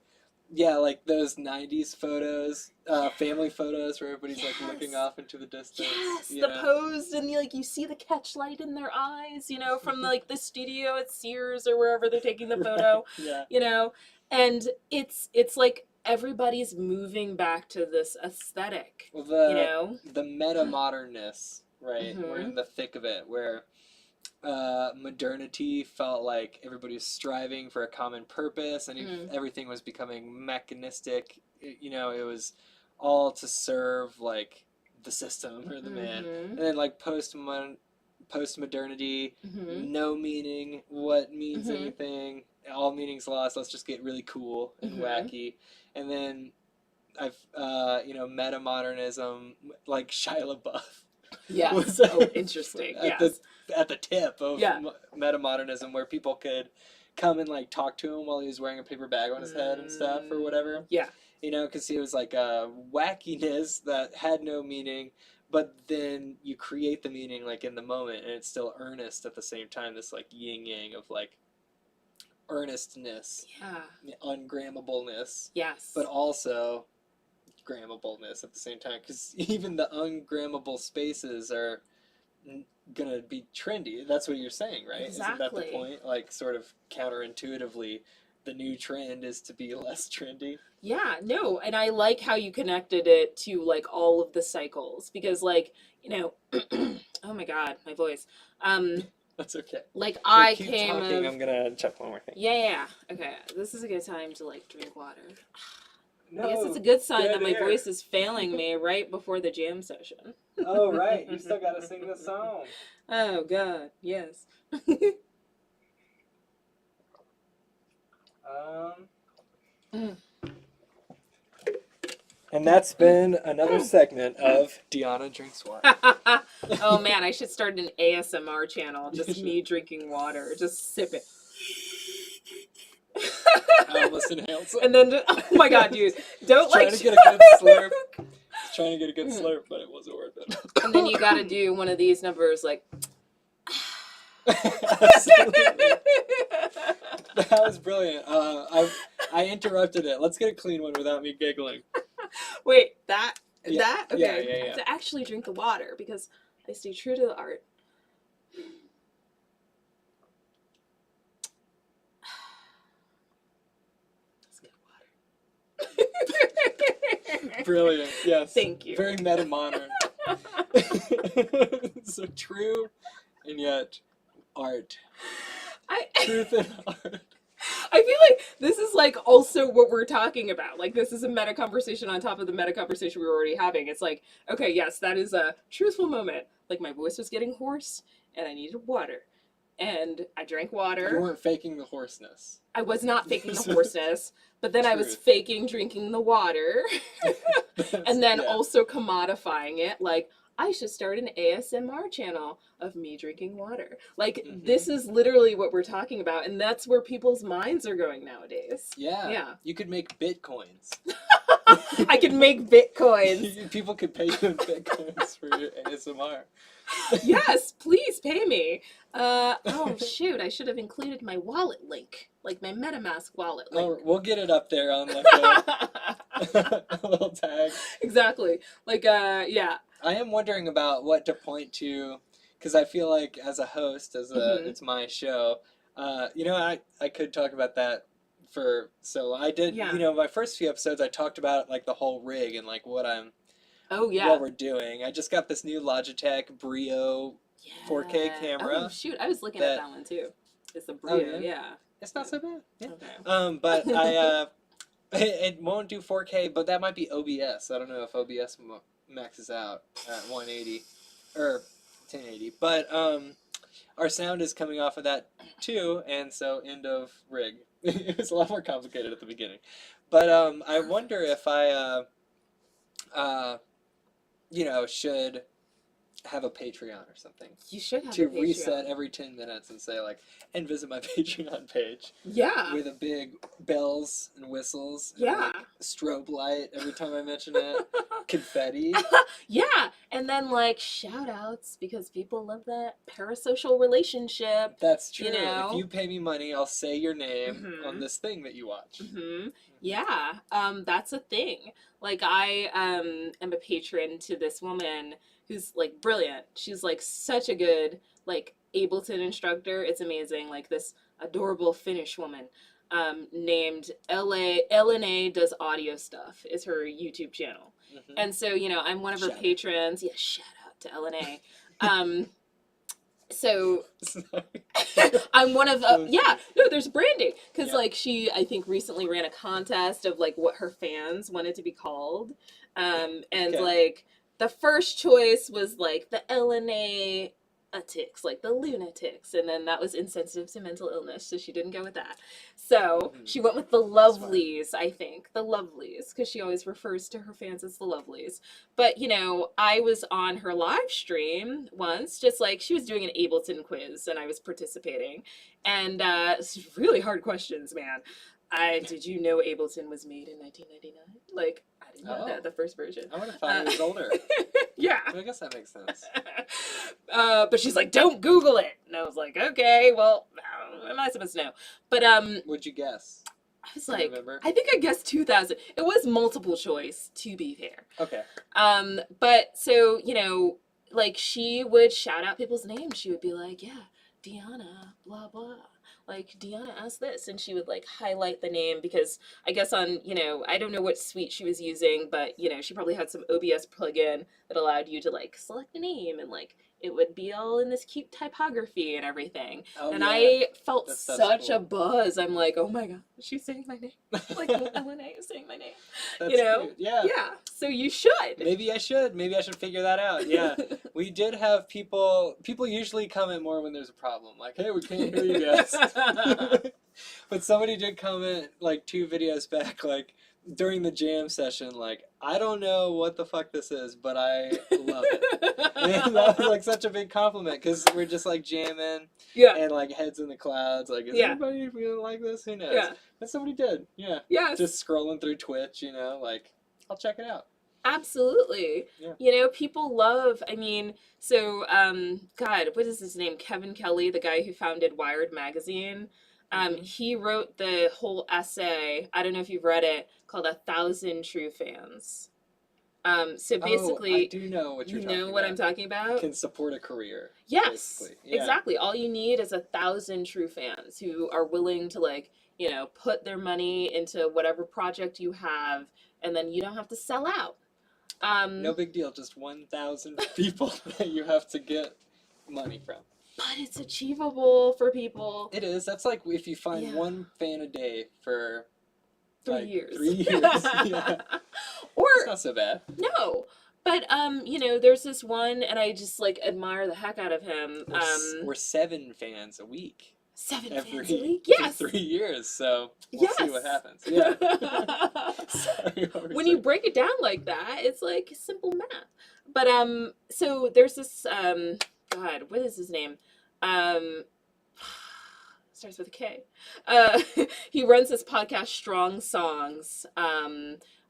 like those 90s photos, family photos where everybody's like looking off into the distance. Yes, the posed, and like you see the catch light in their eyes, you know, from like the studio at Sears or wherever they're taking the photo. You know, and it's like everybody's moving back to this aesthetic. Well, you know, the meta modernness, right? We're in the thick of it, where modernity felt like everybody was striving for a common purpose, and everything was becoming mechanistic. You know, it was all to serve like the system or the man. And then like post-modernity, no meaning, what means anything, all meanings lost, let's just get really cool and wacky. And then you know, meta-modernism, like Shia LaBeouf. Yes. Interesting. At the tip of meta-modernism, where people could come and like talk to him while he was wearing a paper bag on his head and stuff or whatever. Yeah. You know, because he was like a wackiness that had no meaning, but then you create the meaning like in the moment, and it's still earnest at the same time. This like yin yang of like earnestness, ungrammableness, but also grammableness at the same time, because even the ungrammable spaces are gonna be trendy. That's what you're saying, right? Isn't that the Exactly. point? Like, sort of counterintuitively, the new trend is to be less trendy. Yeah, no, and I like how you connected it to like all of the cycles because like, you know, oh my God, my voice. That's okay. Like Here, I keep came talking. of I'm gonna check one more thing. yeah. Okay, this is a good time to like drink water. No, I guess it's a good sign dead that my air. voice is failing me right before the jam session. Oh, right. You still gotta sing the song. Oh God, yes. And that's been another segment of Deonna Drinks Water. Oh man, I should start an ASMR channel. Just me drinking water, just sipping. I almost inhaled some. And then, oh my God, dude, don't Trying like. to get a good slurp. Trying to get a good slurp, but it wasn't worth it. And then you gotta do one of these numbers like. Absolutely. That was brilliant. I interrupted it. Let's get a clean one without me giggling. Wait, that? Yeah, That? Okay. yeah. I have to actually drink the water because I stay true to the art. Let's get water. Brilliant. Yes. Thank you. Very meta modern. So true, and yet art. Truth and art. I feel like this is like also what we're talking about. Like this is a meta conversation on top of the meta conversation we were already having. It's like, okay, yes, that is a truthful moment. Like my voice was getting hoarse and I needed water. And I drank water. You weren't faking the hoarseness. I was not faking the hoarseness, but then I was Truth. faking drinking the water. And then yeah. also commodifying it like I should start an ASMR channel of me drinking water. Like, this is literally what we're talking about, and that's where people's minds are going nowadays. Yeah. Yeah. You could make bitcoins. I could make bitcoins. People could pay you in bitcoins for your ASMR. Yes, please pay me. Oh, shoot, I should have included my wallet link, like my MetaMask wallet link. Oh, we'll get it up there on like a little tag. Exactly. Like, yeah. I am wondering about what to point to, because I feel like as a host, it's my show. You know, I could talk about that so I did. Yeah. You know, my first few episodes, I talked about like the whole rig and like what we're doing. I just got this new Logitech Brio 4K camera. Oh shoot, I was looking at that one too. It's the Brio, yeah. It's not so bad. Yeah. Okay. But it won't do 4K, but that might be OBS. I don't know if OBS maxes out at 180 or 1080. But our sound is coming off of that too, and so end of rig. It was a lot more complicated at the beginning. But I wonder if I should have a Patreon or something. You should have to a Patreon. Reset every 10 minutes and say like, and visit my Patreon page. Yeah. With a big bells and whistles. And yeah. like strobe light every time I mention it. Confetti. Yeah. And then like shout outs because people love that parasocial relationship. That's true. You know? If you pay me money, I'll say your name on this thing that you watch. Yeah. That's a thing. Like I am a patron to this woman who's like brilliant. She's like such a good like Ableton instructor. It's amazing. Like this adorable Finnish woman named LNA Does Audio Stuff is her YouTube channel. And so, you know, I'm one of her patrons. Yeah, shout out to LNA. So I'm one of there's branding because like she I think recently ran a contest of like what her fans wanted to be called like the first choice was like the LNA ticks, like the lunatics, and then that was insensitive to mental illness, so she didn't go with that. So she went with the lovelies, I think. The lovelies, because she always refers to her fans as the lovelies. But, you know, I was on her live stream once, just like she was doing an Ableton quiz, and I was participating. And it's really hard questions, man. Did you know Ableton was made in 1999? Like, I didn't know that, the first version. I would have thought it was older. Yeah. I guess that makes sense. But she's like, don't Google it. And I was like, okay, well, how am I supposed to know? But, what'd you guess? I was like, I think I guessed 2000. It was multiple choice, to be fair. Okay. But, so, you know, like, she would shout out people's names. She would be like, yeah, Deonna, blah, blah. Like, Deonna asked this. And she would, like, highlight the name because I guess on, you know, I don't know what suite she was using, but, you know, she probably had some OBS plugin that allowed you to, like, select a name and, like, it would be all in this cute typography and everything. Oh, and yeah. I felt That's such cool. a buzz. I'm like, oh my God, she's saying my name. Like, LNA is saying my name. That's You know? cute. Yeah. Yeah. So you should. Maybe I should. Maybe I should figure that out. Yeah. We did have people usually comment more when there's a problem. Like, hey, we can't hear you guys. But somebody did comment like 2 videos back, like during the jam session, like, I don't know what the fuck this is, but I love it. And that was like such a big compliment because we're just like jamming Yeah. and like heads in the clouds. Like, is Yeah. anybody feeling like this? Who knows? Yeah. But somebody did. Yeah. Yes. Just scrolling through Twitch, you know, like, I'll check it out. Absolutely. Yeah. You know, people love, I mean, so, God, what is his name? Kevin Kelly, the guy who founded Wired Magazine. He wrote the whole essay, I don't know if you've read it, called 1,000 True Fans. So basically, I do know what you're you talking know what about. I'm talking about? Can support a career. Yes, basically. Yeah. exactly. All you need is 1,000 true fans who are willing to, like, you know, put their money into whatever project you have, and then you don't have to sell out. No big deal. Just 1,000 people that you have to get money from. But it's achievable for people. It is. That's like if you find Yeah. 1 fan a day for 3 like, years. 3 years. Yeah. Or It's not so bad. no. But you know, there's this one, and I just like admire the heck out of him. We're 7 fans a week. 7 Every fans a week. Yes. for 3 years. So we'll see what happens. Yeah. Sorry, what were When saying? you break it down like that, it's like simple math. But so there's this God, what is his name? Starts with a K. He runs this podcast, Strong Songs,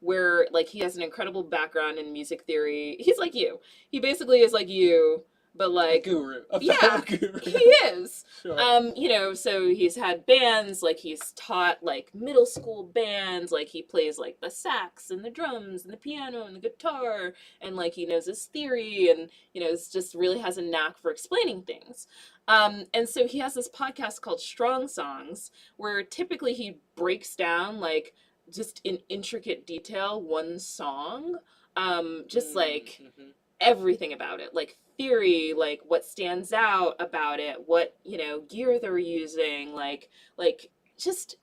where like he has an incredible background in music theory. He's like you. He basically is like you, but like a guru. yeah, Guru. he is. Sure. You know, so he's had bands, like he's taught like middle school bands, like he plays like the sax and the drums and the piano and the guitar, and like he knows his theory, and you know, it's just really has a knack for explaining things. And so he has this podcast called Strong Songs, where typically he breaks down like just in intricate detail one song, just like everything about it, like theory, like what stands out about it, what, you know, gear they're using, like just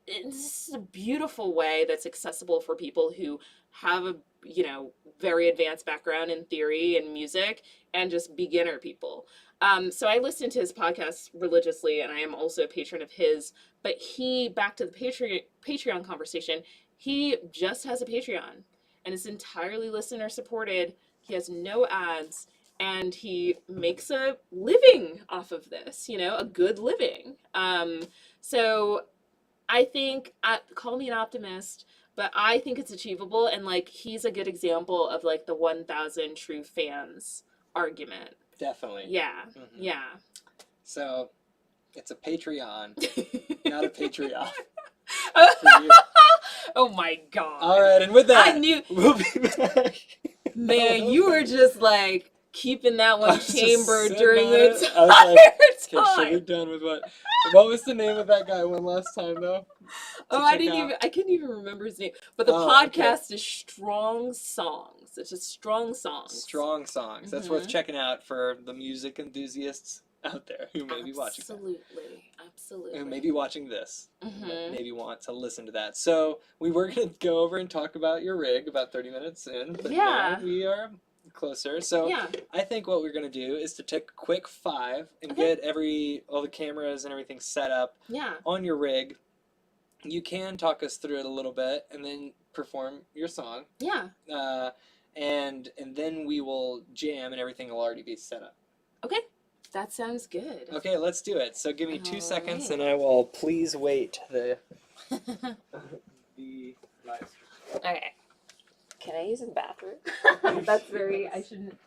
this is a beautiful way that's accessible for people who have a, you know, very advanced background in theory and music, and just beginner people. So I listen to his podcast religiously, and I am also a patron of his. But he, back to the Patreon conversation, he just has a Patreon, and it's entirely listener supported. He has no ads, and he makes a living off of this, you know, a good living. So I think, call me an optimist, but I think it's achievable, and like he's a good example of like the 1,000 true fans argument. Definitely. Yeah. Yeah. So it's a Patreon, not a Patreon. Oh my God. All right, and with that, I knew. We'll be back. Man, you were just like keeping that one chambered during the the I was like, entire okay, time. should be done with what was the name of that guy one last time though? Oh, I couldn't even remember his name. But the podcast is Strong Songs. It's just Strong Songs. Strong Songs. That's worth checking out for the music enthusiasts out there who may be watching that. Absolutely. Who may be watching this. Maybe want to listen to that. So we were going to go over and talk about your rig about 30 minutes in. But now we are closer. So I think what we're going to do is to take a quick 5 and get all the cameras and everything set up on your rig. You can talk us through it a little bit and then perform your song. And then we will jam and everything will already be set up. Okay. That sounds good. Okay, let's do it. So give me 2 seconds and I will please wait the live stream. Okay. Can I use the bathroom? That's I shouldn't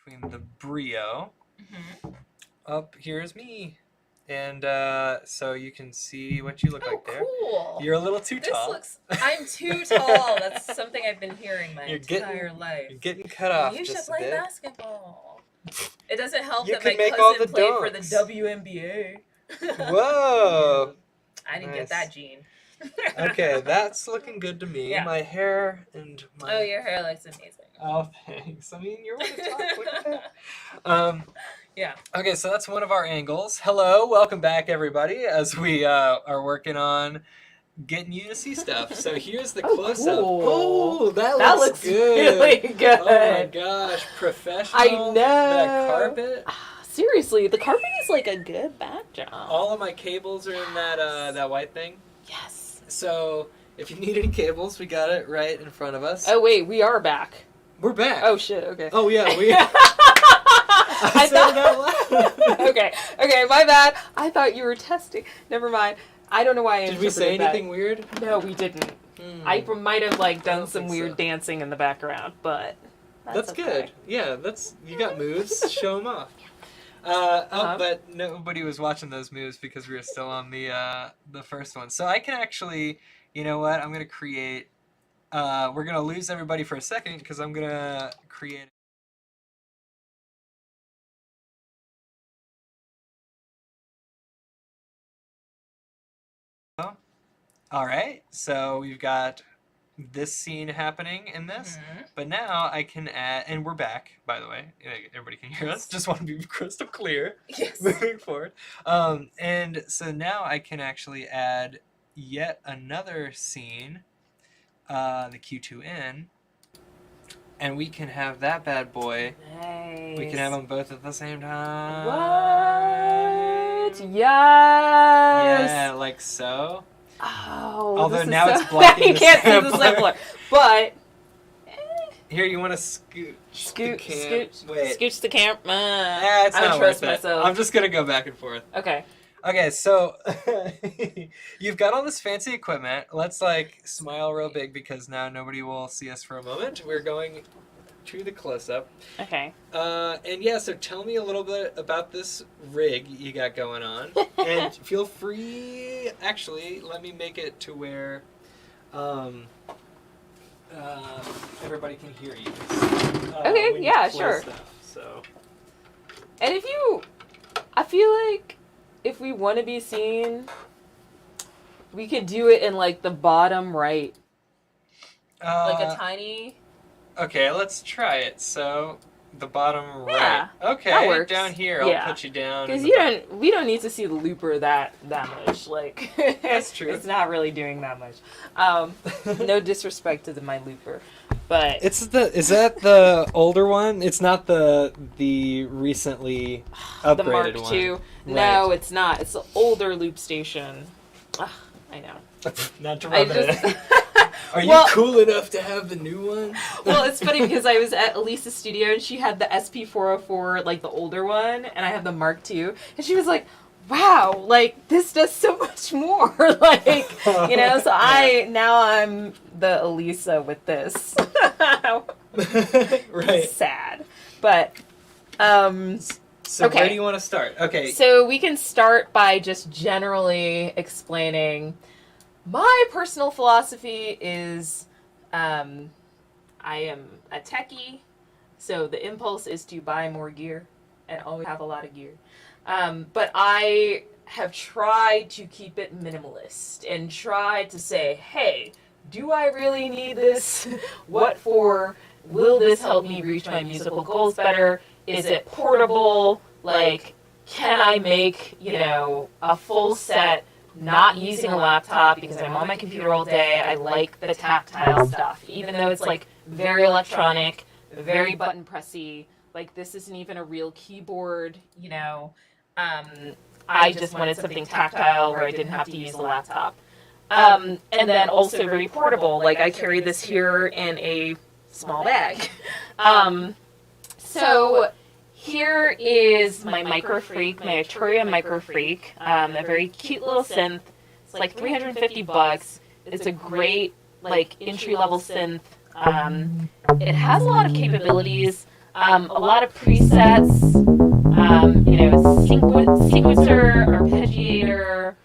between the brio. Up here's me. And so you can see what you look like there. Cool. You're a little too tall. I'm too tall. That's something I've been hearing my entire life. You're getting cut off You should just a play bit. basketball. It doesn't help You that my can make all cousin the played for the dunks. WNBA. Whoa! I didn't get that gene. Okay, that's looking good to me. Yeah. My hair and my... Oh, your hair looks amazing. Oh, thanks. I mean, you're one to talk. Look at that. Yeah. Okay, so that's one of our angles. Hello, welcome back, everybody, as we are working on getting you to see stuff. So here's the close-up. Cool. Oh, that looks good. Really good. Oh my gosh, professional. I know. That carpet. Seriously, the carpet is like a good backdrop. All of my cables are in that white thing. Yes. So if you need any cables, we got it right in front of us. Oh wait, we are back. We're back. Oh shit. Okay. Oh yeah, we. I said it out loud. Okay, my bad. I thought you were testing. Never mind. I don't know why I Did we say interpreted anything weird? that. No, we didn't. I might have done some weird dancing in the background, but that's okay. good. Yeah, you got moves. Show them off. But nobody was watching those moves because we were still on the first one. So I can actually, you know what? I'm gonna create. We're gonna lose everybody for a second because I'm gonna create. All right, so we've got this scene happening in this, but now I can add, and we're back, by the way. Everybody can hear us. Just want to be crystal clear. Yes. Moving forward. And so now I can actually add yet another scene, the Q2N, and we can have that bad boy. Nice. We can have them both at the same time. What? Yes. Yeah, like so. Oh. Although now it's blocking you the can't sampler. see the sampler, but Here, you want to scooch scooch the camera. It's I not don't trust worth it. myself. I'm just gonna go back and forth. Okay. Okay, so you've got all this fancy equipment. Let's smile real big because now nobody will see us for a moment. We're going to the close-up. Okay. And yeah, so tell me a little bit about this rig you got going on. And feel free, actually, let me make it to where everybody can hear you. Okay, when you yeah, play sure. Stuff, so. And I feel like if we want to be seen, we could do it in the bottom right. Like a tiny... Okay, let's try it. So, the bottom Yeah, right. Okay, that works. down here, Yeah. I'll put you down. Because in we don't need to see the looper that much. That's true. It's not really doing that much. No disrespect to my looper, but is that the older one? It's not the recently upgraded the Mark II. one. No, Right. it's not. It's the older loop station. Ugh, I know. Not to I rub it just. in. Are you cool enough to have the new one? Well, it's funny because I was at Elisa's studio and she had the SP404, the older one, and I have the Mark II, and she was like, "Wow, this does so much more." So I'm the Elisa with this. Right. Sad, but So okay. where do you want to start? Okay. So we can start by just generally explaining. My personal philosophy is I am a techie, so the impulse is to buy more gear and always have a lot of gear. But I have tried to keep it minimalist and tried to say, hey, do I really need this? What for? Will this help me reach my musical goals better? Is it portable? Can I make, a full set not using a laptop because I'm on my computer all day? I like the tactile stuff, even though it's very electronic, very button pressy. This isn't even a real keyboard, I just wanted something tactile where I didn't have to use a laptop. And then also very portable. I carry this here in a small bag. So here is my Microfreak, my Victoria Microfreak, a very cute little synth. It's $350. It's a great entry-level synth. It has a lot of capabilities. a lot of presets, sequencer, arpeggiator.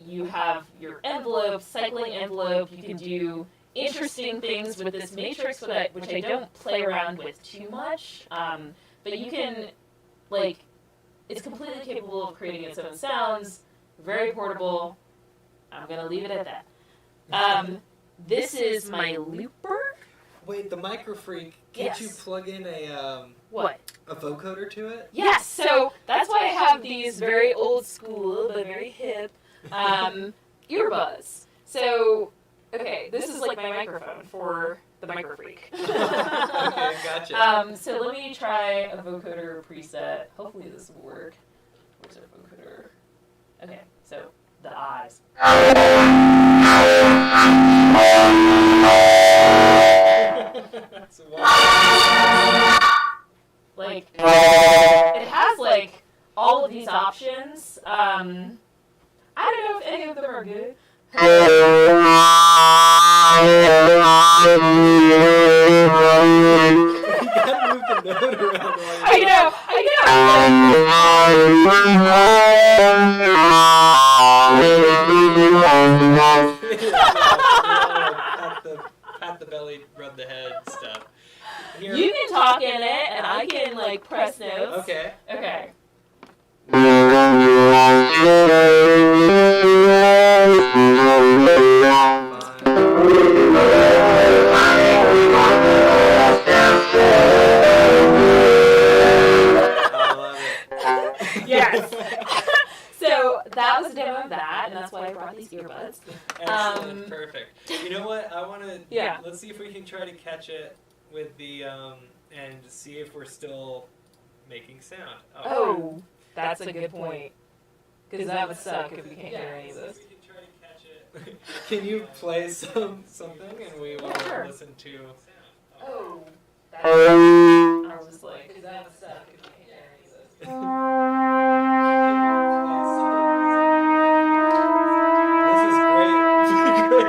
You have your envelope, cycling envelope. You can do interesting things with this matrix, which I don't play around with too much. But you can, it's completely capable of creating its own sounds, very portable. I'm going to leave it at that. This is my looper. Wait, the Microfreak, can't you plug in a vocoder to it? Yes, so that's why I have these very old school, but very hip, earbuds. So, okay, this is like my microphone for the Microfreak. Okay, gotcha. So let me try a vocoder preset. Hopefully this will work. Where's our vocoder? Okay, so the eyes. It has all of these options. I don't know if any of them are good. You gotta move the note around. I know. Pat the belly, rub the head stuff. Here. You can talk in it, and I can press notes. Okay. Okay. Yes. So that was a demo of that, and that's why I brought these earbuds. Excellent. Perfect. You know what? I want to. Yeah. Let's see if we can try to catch it with the and see if we're still making sound. Oh, that's a good point. Because that would suck if we can't hear any of this. We can try to catch it. Can you play something and we will listen to sound? Oh. I was just like, because that would suck if we can't hear any of this. This is great. Great.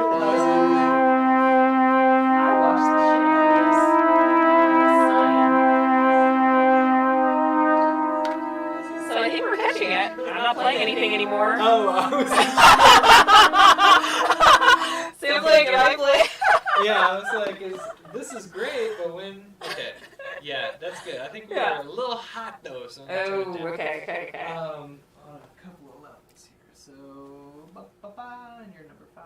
I watched the shit out of this. So I think we're catching it. I'm not playing anything anymore. Oh, I was. So you're playing, I play. Yeah, I was like, this is great, but when? Okay. Yeah, that's good. I think we were a little hot though. So okay. On a couple of levels here. So, and you're number 5.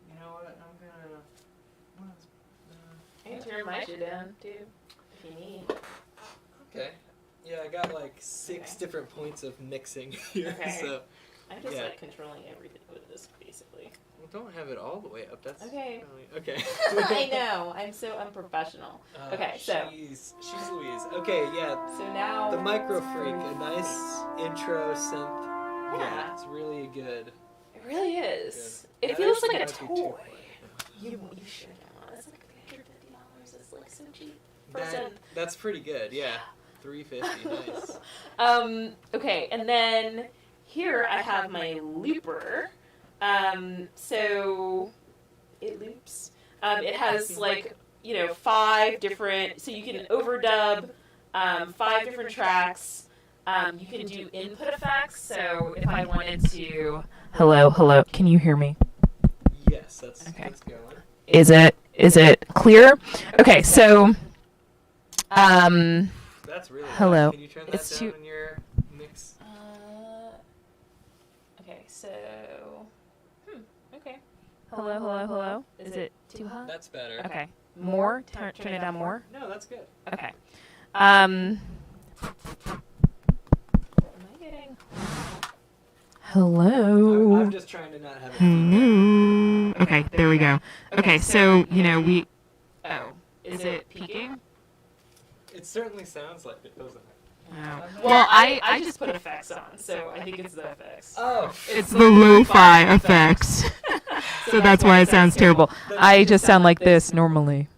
You know what? I can turn my shit down too, if you need. Okay. Yeah, I got 6 different points of mixing here. Okay. So I'm just controlling everything with this basically. well, don't have it all the way up. That's Okay. Okay. I know. I'm so unprofessional. Okay, so. She's Louise. Okay, yeah. So now. The Microfreak, a nice intro synth. Yeah. It's really good. It really is. Good. It feels like a Might be too toy. quiet. You should know. It's like $350. It's so cheap. For a synth. That's pretty good. Yeah. $350. Nice. Okay, and then here I have my looper. So it loops. It has 5 different, so you can overdub 5 different tracks. You can do input effects. So if I wanted to, hello, can you hear me? Yes, that's going. Is it clear? Okay, so that's really hello. Loud. Can you turn that down in your mix? Okay, so okay. Hello. Is it too hot? That's better. Okay. More? Turn it down more? No, that's good. Okay. Am I getting... Hello? I'm just trying to not have it. Hello? Okay, there we go. Okay, so, we... Oh. Is it peaking? It certainly sounds like it, doesn't it? Oh. Well, I just put effects on, so I think it's the effects. Oh. It's the lo-fi effects. So that's why it sounds terrible. I just sound like this normally.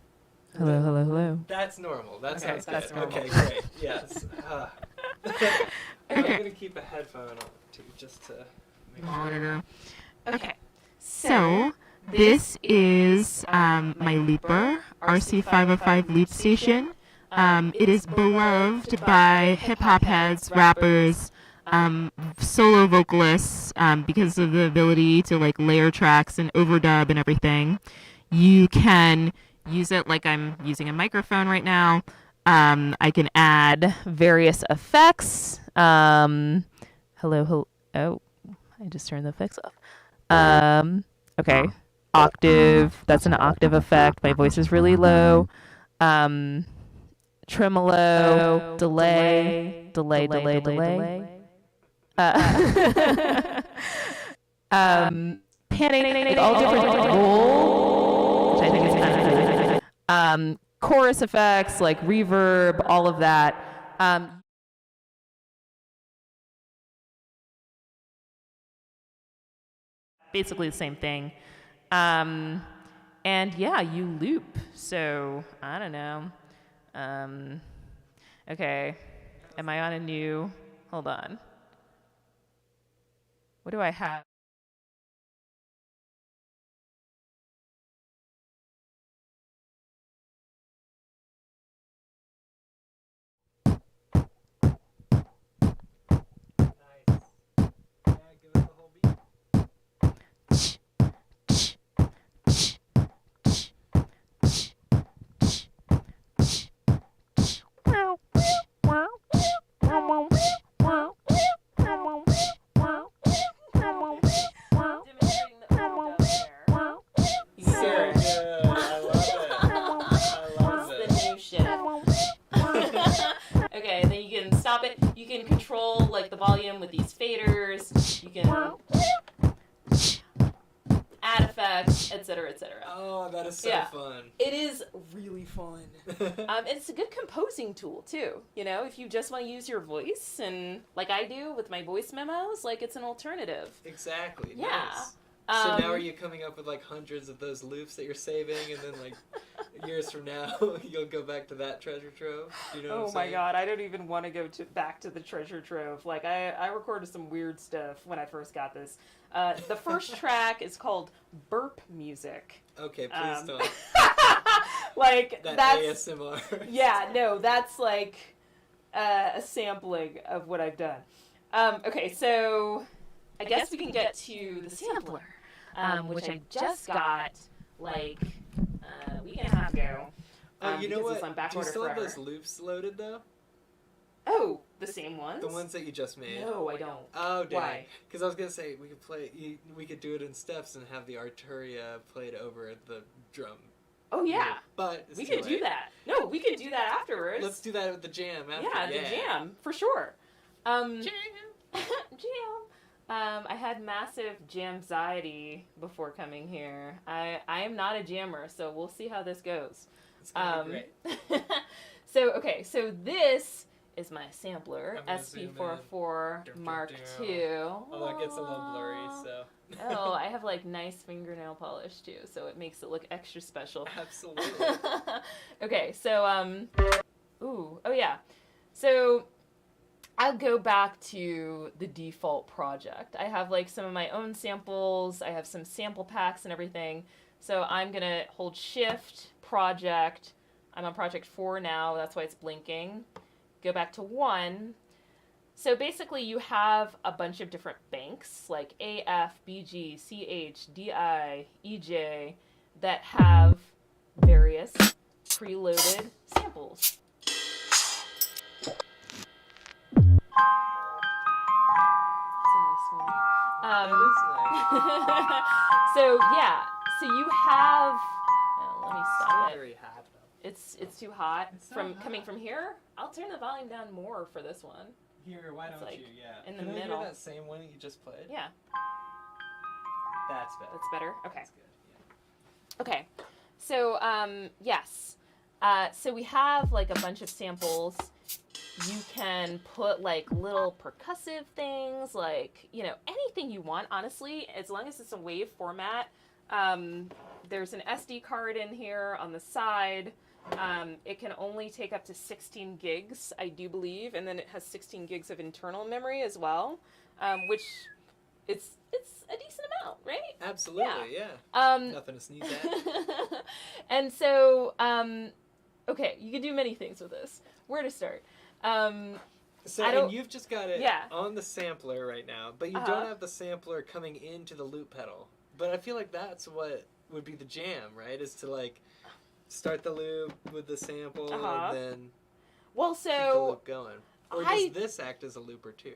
Hello. That's normal. That sounds good. that's normal. Okay, great. Yes. I'm going to keep a headphone on, too, just to make sure. Okay. So, this is my looper, RC505 loop station. It is beloved by hip-hop heads, rappers, solo vocalists, because of the ability to like layer tracks and overdub and everything. You can use it like I'm using a microphone right now. I can add various effects. Hello. Oh, I just turned the effects off. Okay. Octave. That's an octave effect. My voice is really low. Tremolo. Delay. Panning. All different roll, which I think is kind of chorus effects like reverb, all of that. Basically the same thing. And yeah, you loop. So I don't know. Okay. Am I on a new? Hold on. What do I have? Okay, and then you can stop it. You can control like the volume with these faders. You can add effects, etc., etc. Oh, that is so fun. It is really fun. And it's a good composing tool too. You know, if you just want to use your voice, and like I do with my voice memos, like it's an alternative. Exactly. Yeah. Nice. So now are you coming up with like hundreds of those loops that you're saving, and then like years from now you'll go back to that treasure trove? You know what I'm saying? God, I don't even want to go back to the treasure trove. Like I recorded some weird stuff when I first got this. The first track is called Burp Music. Okay, please don't. Like that's ASMR. Yeah, no, that's like a sampling of what I've done. Okay, so I guess we can get to the sampler, which I just got like a week and a half ago. You know what? Do you still have those loops loaded though? Oh, the same ones? The ones that you just made. No, I don't. Oh, dang. Why? Because I was gonna say we could do it in steps and have the arturia played over the drum. Oh yeah, but we could do that. No, we could do that afterwards. Let's do that with the jam after. Yeah, the jam for sure. Jam. I had massive jamxiety before coming here. I am not a jammer, so we'll see how this goes. It's gonna be great. So this is my sampler, SP44 Mark II. Although it gets a little blurry, so. Oh, I have like nice fingernail polish too, so it makes it look extra special. Absolutely. Okay, so so I'll go back to the default project. I have like some of my own samples. I have some sample packs and everything. So I'm gonna hold Shift, Project. I'm on Project 4 now. That's why it's blinking. Go back to 1. So basically you have a bunch of different banks like A, F, B, G, C, H, D, I, E, J that have various preloaded samples. So yeah, so you have. Let me stop it. Very hot though. It's too hot. It's so hot. Coming from here. I'll turn the volume down more for this one. Here, why don't like you? Yeah. in the Can I middle. hear that same one that you just played? Yeah. That's better. That's better. Okay. That's good. Yeah. Okay. So yes. So we have like a bunch of samples. You can put like little percussive things, like, you know, anything you want, honestly, as long as it's a wave format. There's an SD card in here on the side. It can only take up to 16 gigs, I do believe, and then it has 16 gigs of internal memory as well, which it's a decent amount, right? Absolutely, yeah. Nothing to sneeze at. And so, okay, you can do many things with this. Where to start? So, I don't- and you've just got it Yeah. on the sampler right now, but you don't have the sampler coming into the loop pedal. But I feel like that's what would be the jam, right? Is to like start the loop with the sample and then Well, keep the so loop going. Or does this act as a looper too?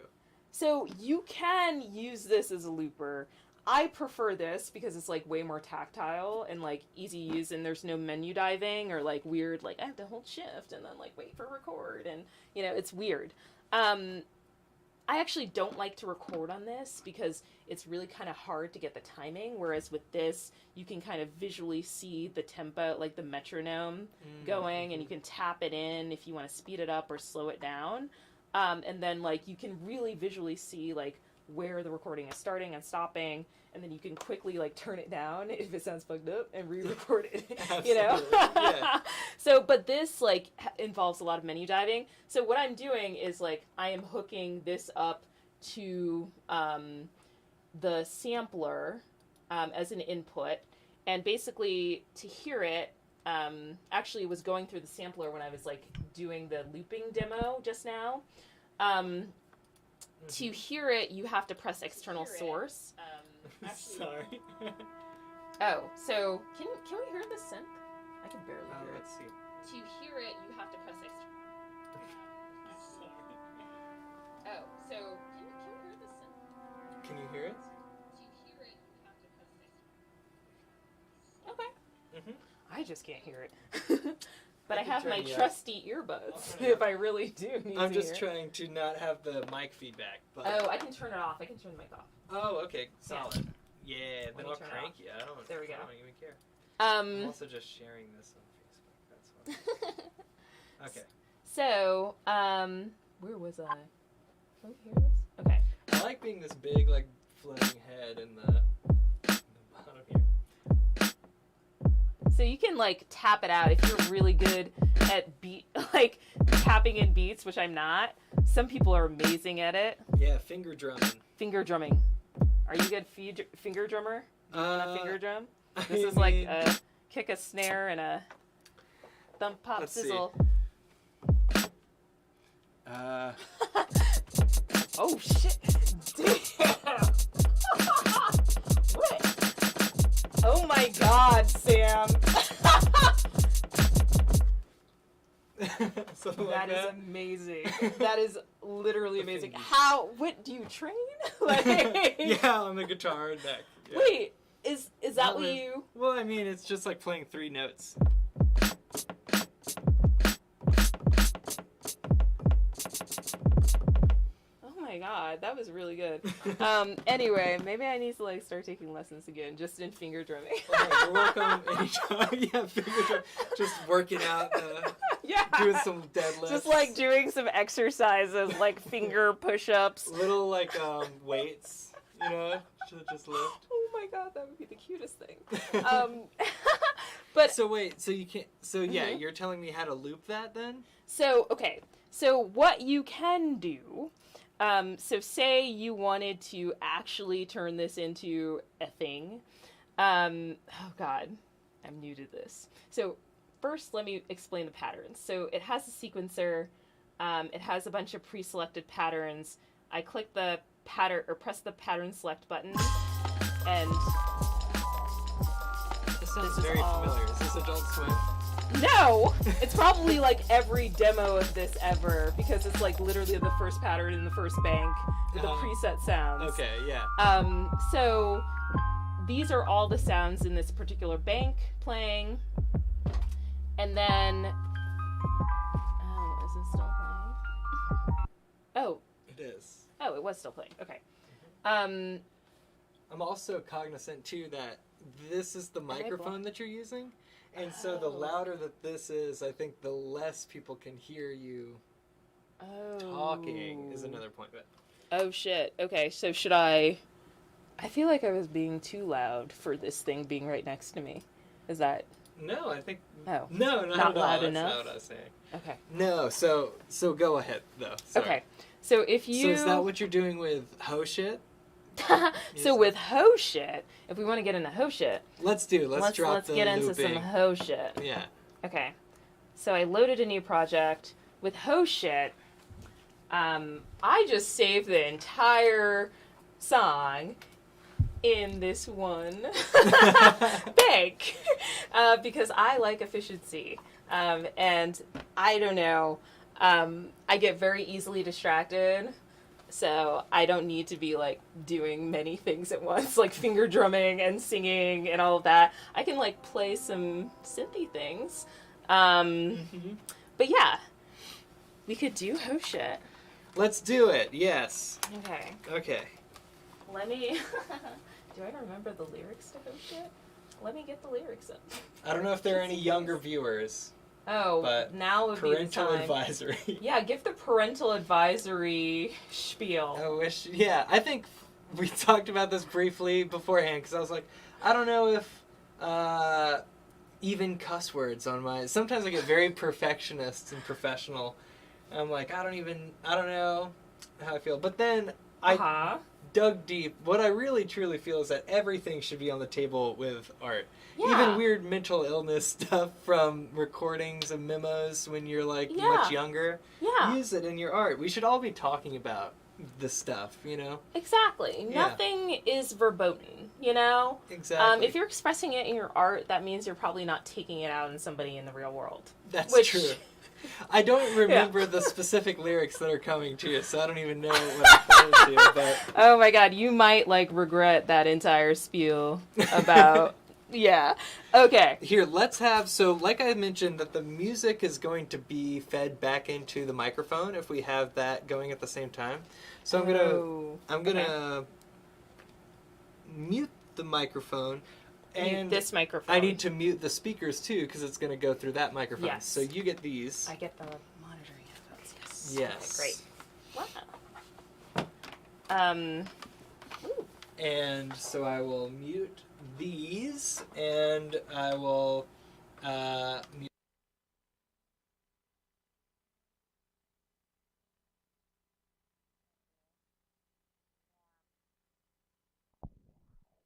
so you can use this as a looper. I prefer this because it's like way more tactile and like easy use, and there's no menu diving or like weird like I have to hold shift and then like wait for record, and you know, it's weird. I actually don't like to record on this because it's really kind of hard to get the timing, whereas with this you can kind of visually see the tempo, like the metronome going, and you can tap it in if you want to speed it up or slow it down, and then like you can really visually see like where the recording is starting and stopping, and then you can quickly like turn it down if it sounds fucked up and re-record it. You know. Yeah. So, but this like involves a lot of menu diving. So what I'm doing is like I am hooking this up to the sampler as an input, and basically to hear it, actually was going through the sampler when I was like doing the looping demo just now. To hear it, you have to press external source. Sorry. Oh, so can we hear the synth? I can barely hear it. Let's see. To hear it, you have to press external. Oh, so can we hear the synth? Can you hear it? To hear it, you have to press external. Okay. I just can't hear it. But I have my trusty earbuds if I really do need to I'm just hear. trying to not have the mic feedback. But... Oh, I can turn it off. I can turn the mic off. Oh, okay, solid. Yeah, Let then me I'll turn it crank off. you. I don't. There we go. I don't even care. I'm also just sharing this on Facebook. That's why. Okay. So, where was I? Can we hear this? Okay. I like being this big, like, floating head in the bottom here. So you can like tap it out if you're really good at beat, like tapping in beats, which I'm not. Some people are amazing at it. Yeah, finger drumming. Finger drumming. Are you a good finger drummer? A finger drum? This is like a kick, a snare, and a thump, pop, Let's sizzle. See. Oh shit! Damn! What? Oh my God, Sam! Something That like is that. amazing. That is literally amazing. How? What do you train? Like, Yeah, on the guitar and neck. Yeah. wait, is that what you? Well, I mean, it's just like playing 3 notes. Oh my God, that was really good. Anyway, maybe I need to like start taking lessons again, just in finger drumming. Okay, we're welcome anytime. Yeah, finger drum. Just working out, Yeah. doing some deadlifts. Just like doing some exercises, like finger push-ups. little like weights, you know, to just lift. Oh my God, that would be the cutest thing. But So wait, so you can't. So yeah, you're telling me how to loop that then? so okay, so what you can do. So say you wanted to actually turn this into a thing. Oh God, I'm new to this. So first, let me explain the patterns. So it has a sequencer. It has a bunch of pre-selected patterns. I click the pattern or press the pattern select button, and This sounds This is very all- familiar. Is this Adult Swim? no, it's probably like every demo of this ever because it's like literally the first pattern in the first bank with the preset sounds. Okay, yeah. So these are all the sounds in this particular bank playing, and then is it still playing? Oh, It is. oh, it was still playing. Okay. I'm also cognizant too that this is the microphone that you're using, and so the louder that this is, I think the less people can hear you talking. Is another point of it. Oh shit. Okay, so should I feel like I was being too loud for this thing being right next to me. Is that No, I think. Oh. No, not Not at all. loud That's enough? not what I was saying. okay. No, so go ahead though. Sorry. Okay. So if you So is that what you're doing with ho shit? So with ho shit, if we want to get into ho shit, Let's drop let's the get into looping. some ho shit. Yeah. Okay. So I loaded a new project with "Oh shit." I just saved the entire song in this one bank because I like efficiency. And I don't know, I get very easily distracted. So I don't need to be like doing many things at once, like finger drumming and singing and all of that. I can like play some synthy things. But yeah, we could do "Oh shit." Let's do it. Yes. Okay. Let me. Do I remember the lyrics to "Oh shit"? Let me get the lyrics up. I don't know if there are any younger viewers. Oh, but now would be the parental time. advisory. Yeah, give the parental advisory spiel. I think we talked about this briefly beforehand because I was like, I don't know if even cuss words on my. Sometimes I get very perfectionist and professional. I'm like, I don't know how I feel. But then I dug deep. What I really truly feel is that everything should be on the table with art. Yeah. Even weird mental illness stuff from recordings and memos when you're like much younger. Yeah. Use it in your art. We should all be talking about this stuff, you know? Exactly. Yeah. Nothing is verboten, you know? Exactly. If you're expressing it in your art, that means you're probably not taking it out on somebody in the real world. That's true. I don't remember the specific lyrics that are coming to you, so I don't even know what I'm playing to. But oh my god, you might like regret that entire spiel about. Yeah. Okay. Here, let's have. So, like I mentioned, that the music is going to be fed back into the microphone if we have that going at the same time. So I'm gonna mute the microphone. And this microphone. I need to mute the speakers too because it's going to go through that microphone. Yes. So you get these. I get the monitoring headphones. Yes. Okay, great. Wow. And so I will mute these, and I will mute.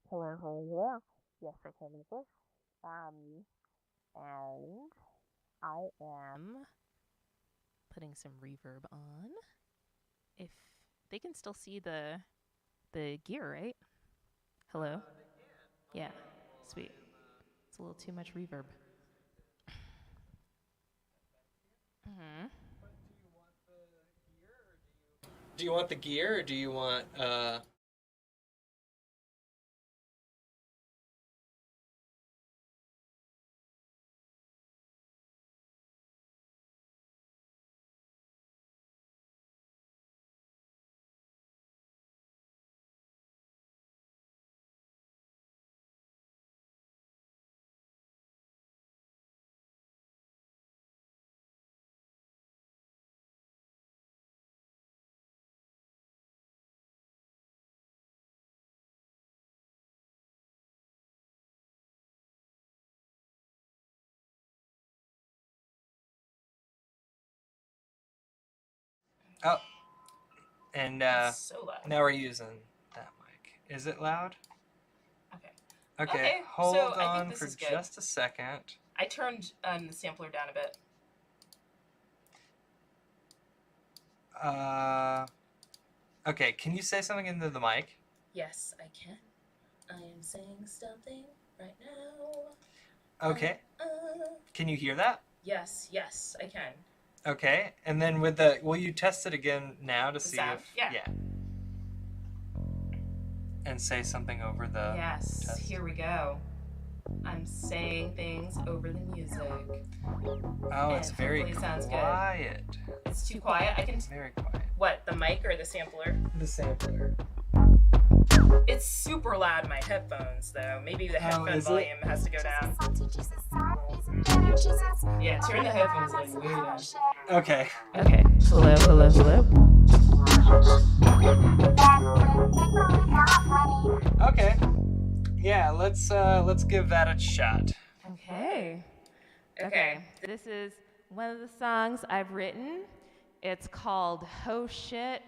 Hello. Yes, I can mute this. And I am putting some reverb on. If they can still see the gear, right? Hello? Yeah, sweet. It's a little too much reverb. Mm-hmm. Do you want the gear, or do you want Oh, and so loud. Now we're using that mic. Is it loud? Okay. Hold so on for just a second. I turned the sampler down a bit. Okay, can you say something into the mic? Yes, I can. I am saying something right now. Okay. Can you hear that? Yes, I can. Okay, and then will you test it again now to see sound? if... Yeah. And say something over the test. Here we go. I'm saying things over the music. Oh, it's very quiet. Good. It's too quiet? I can... Very quiet. What, the mic or the sampler? The sampler. It's super loud in my headphones, though. Maybe the headphone volume has to go down. Yeah, turn the headphones like way down. Okay. Hello. Okay. Yeah, let's give that a shot. Okay. This is one of the songs I've written. It's called "Oh Shit."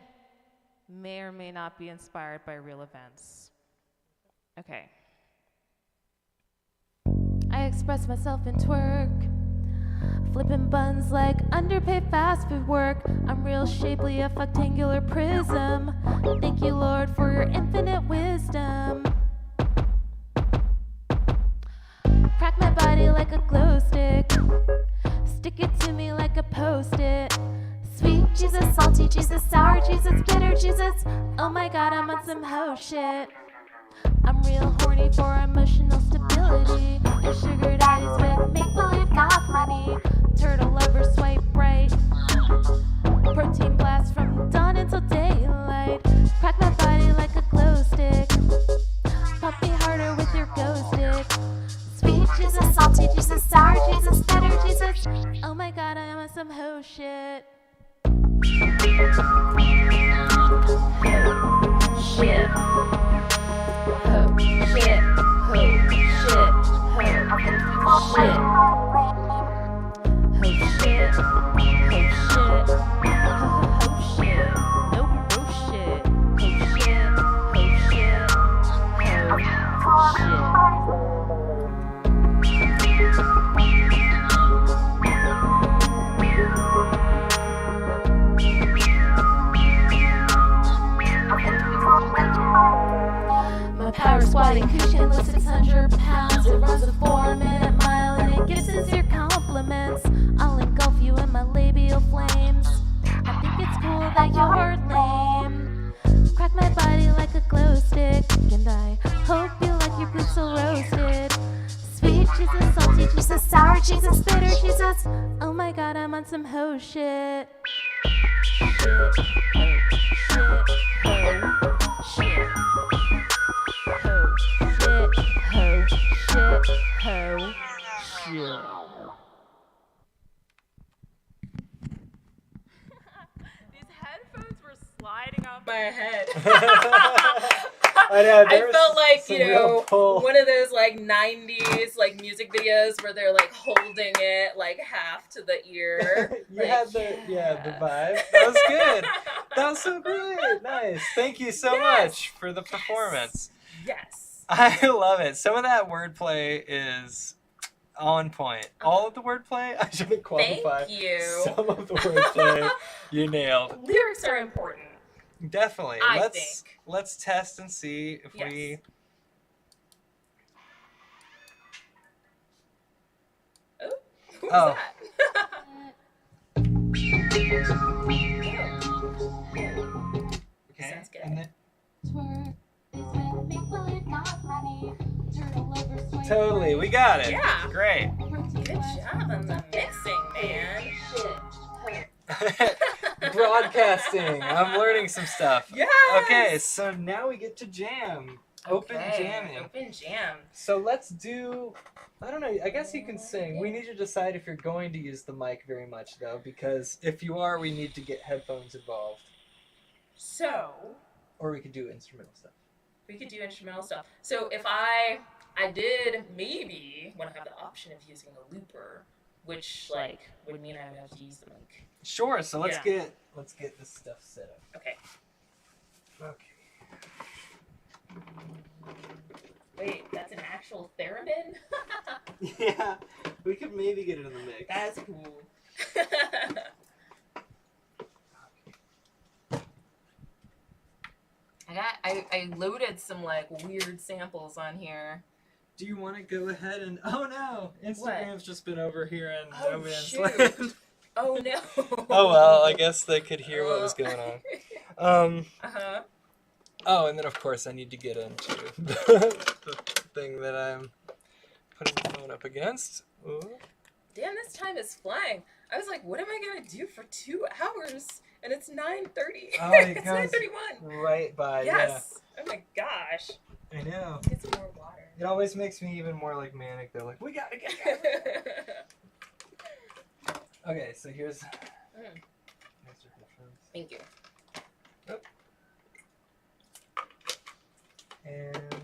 May or may not be inspired by real events. Okay. I express myself in twerk. Flipping buns like underpaid fast food work. I'm real shapely, a rectangular prism. Thank you, Lord, for your infinite wisdom. Crack my body like a glow stick. Stick it to me like a post-it. Sweet Jesus, salty Jesus, sour Jesus, bitter Jesus. Oh my God, I'm on some hoe shit. I'm real horny for emotional stability. And sugar daddies with make-believe goth money. Turtle lovers swipe right. Protein blast from dawn until daylight. Crack my body like a glow stick. Pump me harder with your glow stick. Sweet Jesus, salty Jesus, sour Jesus, bitter Jesus. Oh my God, I'm on some hoe shit. Shit. Ho, shit, ho, shit, ho, shit, ho, shit, ho, shit, ho, shit, nope, no shit, ho, shit, ho, shit. My power squatting cushion lifts 600 pounds. It runs a 4-minute mile and it gives sincere compliments. I'll engulf you in my labial flames. I think it's cool that you're lame. Crack my body like a glow stick, and I hope you like your boots so roasted. Sweet Jesus, salty Jesus, sour Jesus, bitter Jesus. Oh my God, I'm on some hoe shit. Shit, ho, shit, ho, shit. Ho, shit, ho, shit, ho, shit. These headphones were sliding off my head. I know. I felt like, some you real know, pull. one of those like 90s like music videos where they're like holding it like half to the ear. You Like, had the vibe. That was good. That was so great. Nice. Thank you so much for the performance. Yes. I love it. Some of that wordplay is on point. All of the wordplay, I shouldn't qualify. Thank you. Some of the wordplay you nailed. Lyrics are important. Definitely. I Let's think. let's test and see if we. Oh, who's Oh. that? Okay. Sounds good. And then, Twerk is with make-believe not money. Turtle lovers swipe totally, we got it. Yeah. Great. Protein Good blast job from on the dawn mixing, man. Broadcasting. I'm learning some stuff. Yes. Okay, so now we get to jam. Open jamming. Open jam. So let's do. I don't know. I guess you can sing. We need to decide if you're going to use the mic very much, though, because if you are, we need to get headphones involved. So Or we could do instrumental stuff. we could do instrumental stuff. So if I did maybe want to have the option of using a looper, which like would mean I would have to use the mic. Sure. So let's Yeah. get this stuff set up. Okay. Okay. Wait, that's an actual theremin? Yeah, we could maybe get it in the mix. That's cool. I loaded some like weird samples on here. Do you want to go ahead and? Oh no, Instagram's just been over here in Oh, no man's shoot. land. Oh no. Oh well, I guess they could hear what was going on. Uh-huh. Oh, and then of course I need to get into the thing that I'm putting the phone up against. Ooh. Damn, this time is flying. I was like, what am I gonna do for 2 hours? And it's 9:30. Oh, it It's goes 9:31. right by. Yes. Oh my gosh. Yeah, I know. Get some more water. It always makes me even more like manic. They're like, we gotta get it. Okay, so here's your headphones. Thank you. And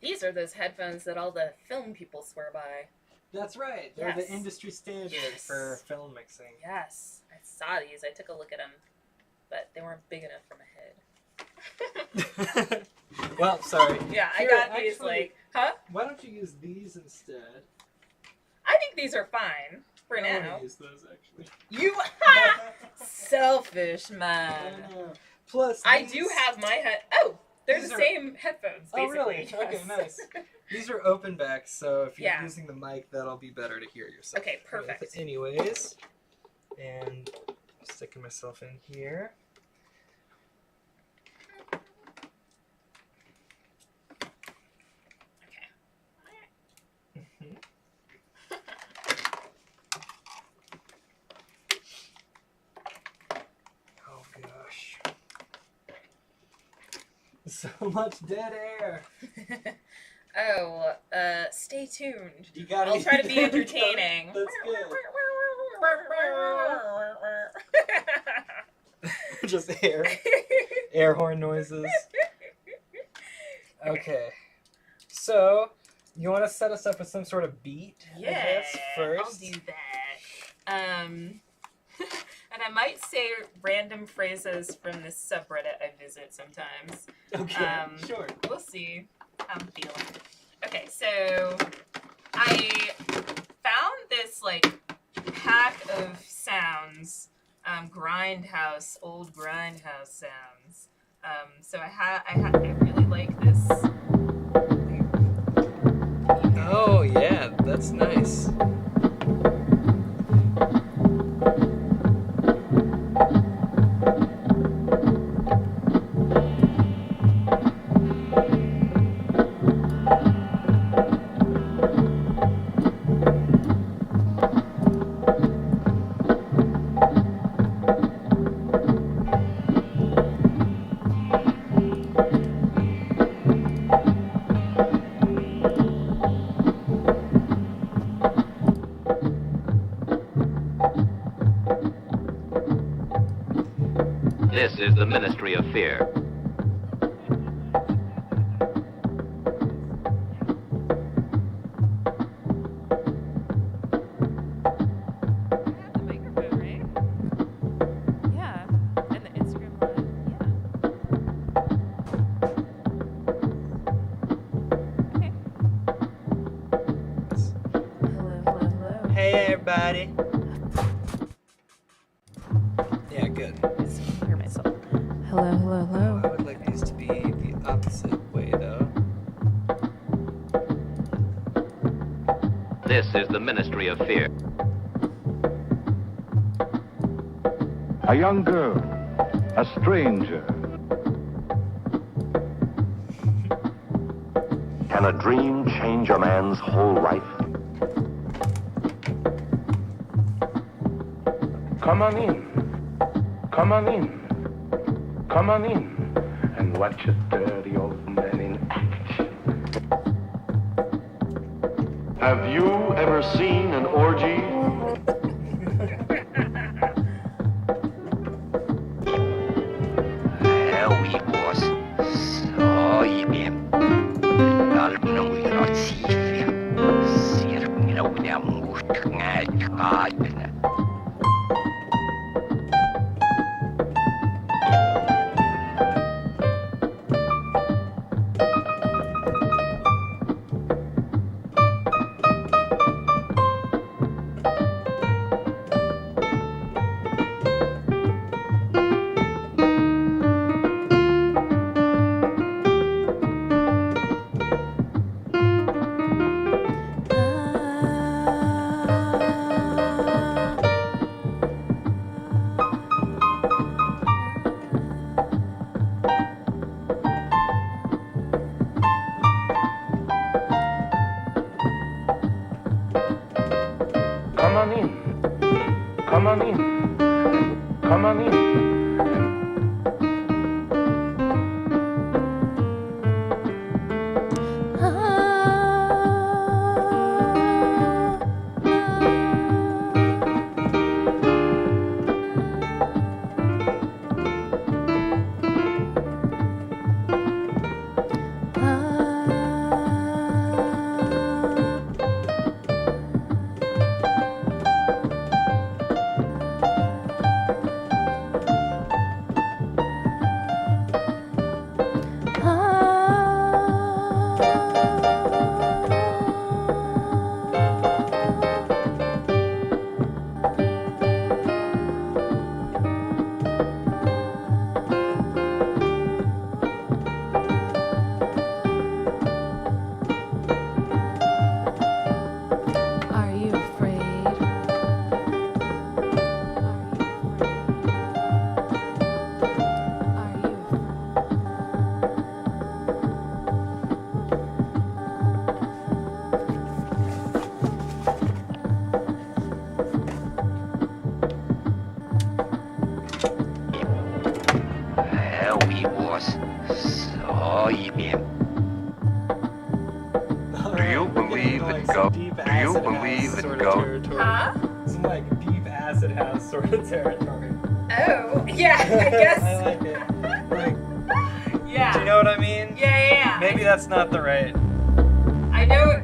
These are those headphones that all the film people swear by. That's right. They're the Yes. industry standard Yes. for film mixing. Yes, I saw these. I took a look at them, but they weren't big enough for my head. Well, sorry. Yeah, Here, I got these actually, huh? Why don't you use these instead? I think these are fine for I now. wanna use those actually. You selfish man. Plus, I these- do have my head. Oh, they're These the are- same headphones. Oh, Basically. really? Okay, Yes. nice. These are open backs, so if you're Yeah. using the mic, that'll be better to hear yourself. Okay, perfect. Anyways, and sticking myself in here. Mhm. Oh gosh. So much dead air. Oh, stay tuned. You gotta I'll try to be there we go. entertaining. That's good. Just air horn noises. Okay. So, you want to set us up with some sort of beat? I Yeah, guess, first. I'll do that. And I might say random phrases from this subreddit I visit sometimes. Okay, sure. We'll see how I'm feeling. Okay, so I found this like pack of sounds, old grindhouse sounds. So I really like this. Oh, yeah, that's nice. This is the Ministry of Fear. The microphone, right? Yeah. And the Instagram live. Yeah. Okay. Hello. Hey, everybody. Yeah, good. Yes, I can hear myself. Hello. I would like these to be the opposite way, though. This is the Ministry of Fear. A young girl, a stranger. Can a dream change a man's whole life? Come on in. Come on in. Come on in. And watch a dirty old man in action. Have you ever seen an orgy? Oui, boss. Så igen. Dalpen og jeg sier. Sier noe der mot ngætskadene. go? Deep Do you acid believe house in sort of go? territory. Huh? Some like deep acid house sort of territory. Oh, yeah, I guess. I like it. Like, Yeah. do you know what I mean? Yeah. Maybe that's not the right. I know.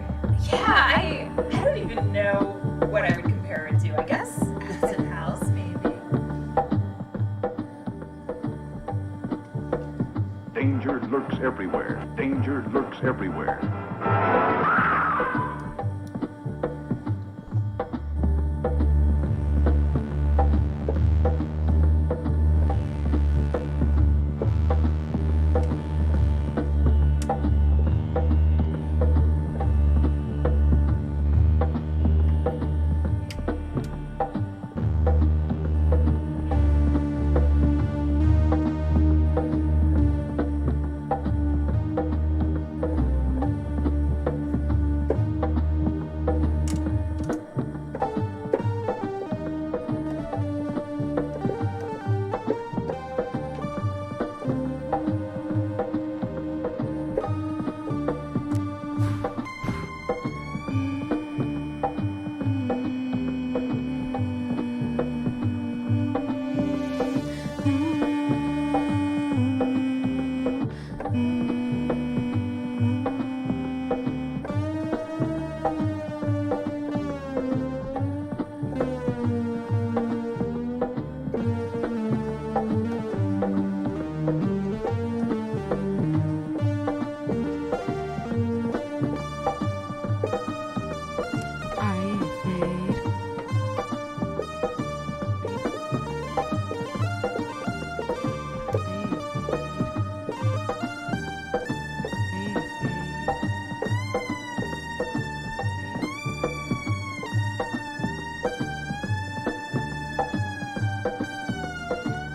Yeah, I don't even know what I would compare it to. I guess acid house, maybe. Danger lurks everywhere. Danger lurks everywhere.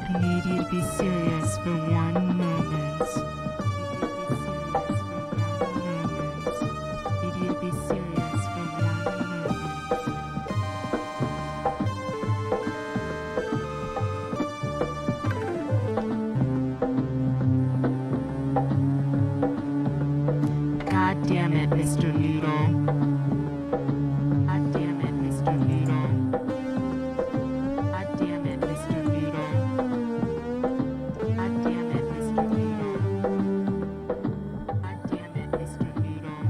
I need you to be serious for one moment. I need you to be serious for one moment. God damn it, Mr. Noodle. God damn it, Mr. Noodle. God damn it, Mr. Noodle. God damn it, Mr. Noodle. God damn it, Mr. Noodle.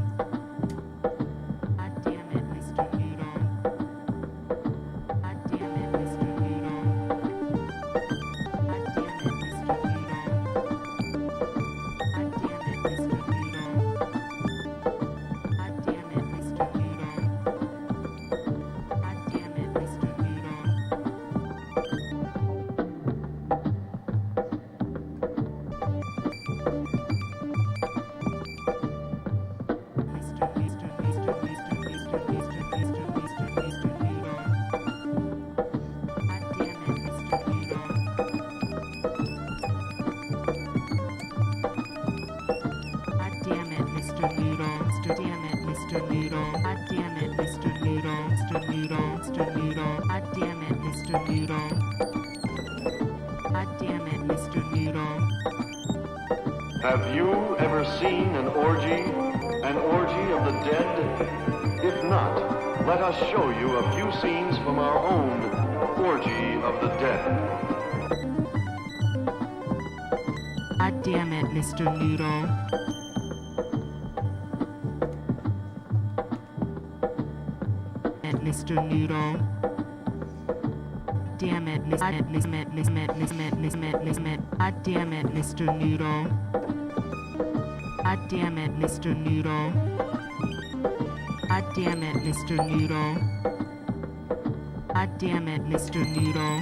God damn it, Mr. Noodle. God damn it, Mr. Noodle. God damn it, Mr. Noodle. God damn it, Mr. Noodle. God damn it, Mr. Noodle. God damn it, Mr. Noodle. Have you ever seen an orgy? An orgy of the dead? If not, let us show you a few scenes from our own orgy of the dead. God damn it, Mr. Noodle. Mr. Noodle. Damn it, Miss it, Miss it, Miss it, Miss it, Miss it, Miss it. God damn it, Mr. Noodle. God damn it, Mr. Noodle. God damn it, Mr. Noodle. God damn it, Mr. Noodle.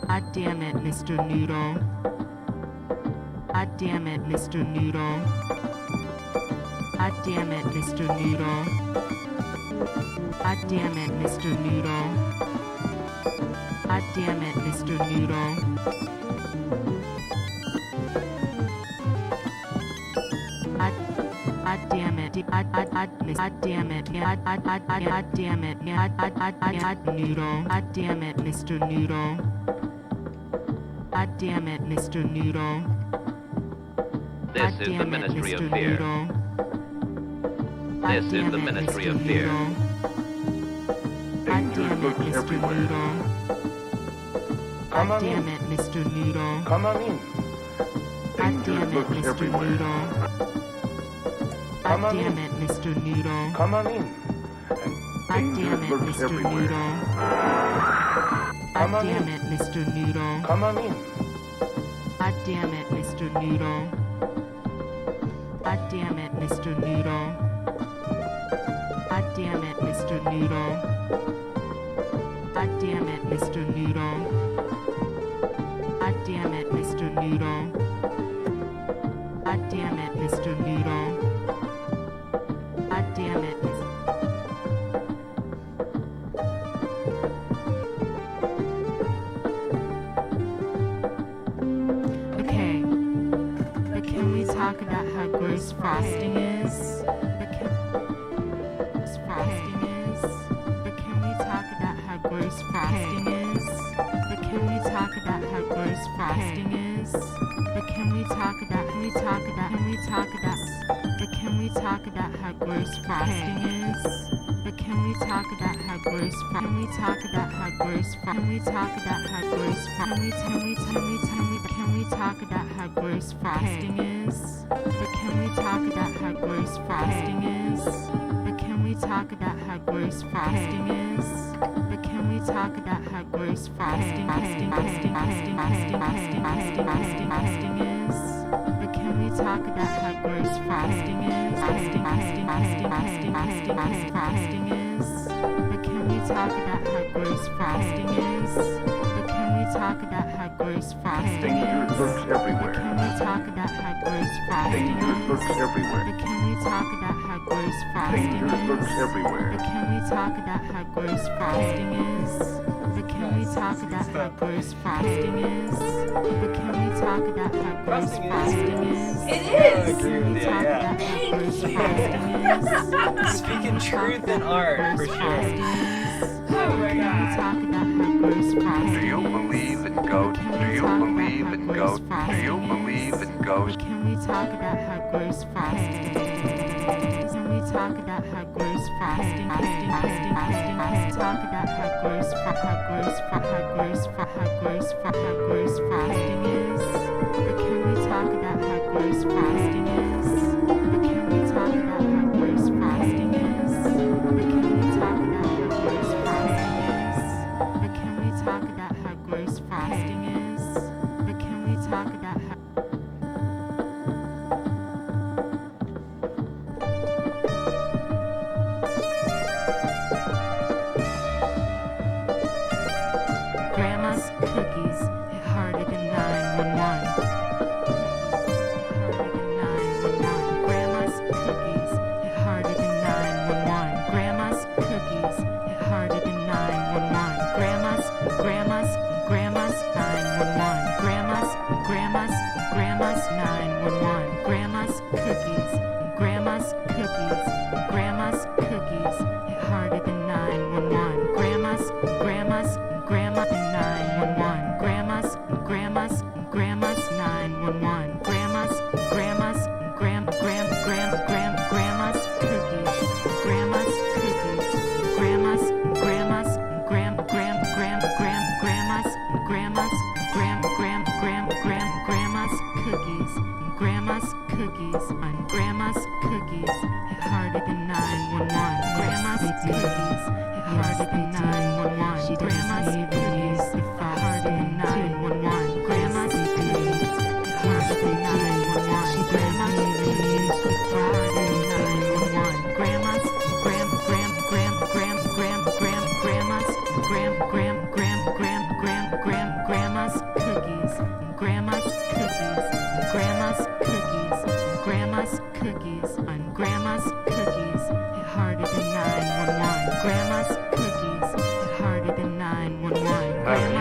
God damn it, Mr. Noodle. God damn it, Mr. Noodle. God damn it, Mr. Noodle. God damn it, Mr. Noodle. God damn it, Mr. Noodle. God damn it. God damn it. God damn it. God Noodle. God damn it, Mr. Noodle. God damn it, Mr. Noodle. This is the Ministry of Fear. This is the Ministry of Fear. Danger lurks everywhere. Come on Damn in. it, Mr. Noodle. Come on in. Danger Damn it, lurks Mr. everywhere. Noodle. Come on Damn in. it, Mr. Noodle. Come on in. Danger Damn it, lurks Mr. everywhere. Noodle. Come on Damn in. it, Mr. Noodle. Come on in. Damn it, Mr. Noodle. Damn it, Mr. Noodle. Damn it, Mr. Noodle. Damn it, Mr. Noodle. Damn it, Mr. Noodle. Damn it, Mr. Noodle. Damn it, Mr. Okay, but can we talk about how gross frosting is? But can frosting is? But can we talk about how gross frosting is? But can we talk about how gross frosting is? But can we talk about but can we talk about how gross frosting is? But can we talk about how gross can we talk about how gross can we talk about how gross can we talk about how gross frosting is? But can we talk about how gross frosting is? But can we talk about how gross frosting is? But can we talk about how gross frosting is? But can we talk about how gross frosting is? Frosting is. But can we talk about how gross frosting is? But can we talk about how gross frosting Danger is? lurks everywhere. Can we talk about how gross frosting Danger is? lurks everywhere. But can we talk about how gross frosting Danger lurks is? everywhere. But can we talk about how gross frosting is? But can we talk about how gross frosting is? But can we talk about how gross frosting is? It I is! agree with you, Talk yeah. about how gross frosting is. Speaking truth in art, for sure. Oh my Can we god. talk about how gross frosting Do you is? believe in ghosts? Do you believe in ghosts? Do you believe in ghosts? Can we talk about how gross frosting is? Can we talk about how gross frosting is? Talk about how gross frosting is. But can we talk about how gross frosting is? But can we talk about how gross frosting is? But can we talk about how gross frosting is? But can we talk about how gross frosting is? But can we talk about how Grandma's cookies hit harder than 911. Grandma's cookies hit harder than 911. Grandma's cookies hit harder than 911. Grandma's 911. Grandma's 911. Grandma's cookies hit harder than 911. Grandma's 911. Grandma's 911. Grandma's cookies. Grandma's cookies. Grandma's cookies. On Grandma's cookies hit harder than 911. Grandma's cookies hit harder than 911. Grandma's cookies hit harder than 911. Grandma's cookies hit harder than 911. Grandma's cookies hit harder than 911. Grandma's grandma's cookies. Grandma's cookies. Grandma's cookies. Grandma's cookies. On Grandma's cookies hit harder than 911. Grandma's cookies hit harder than 911. Have you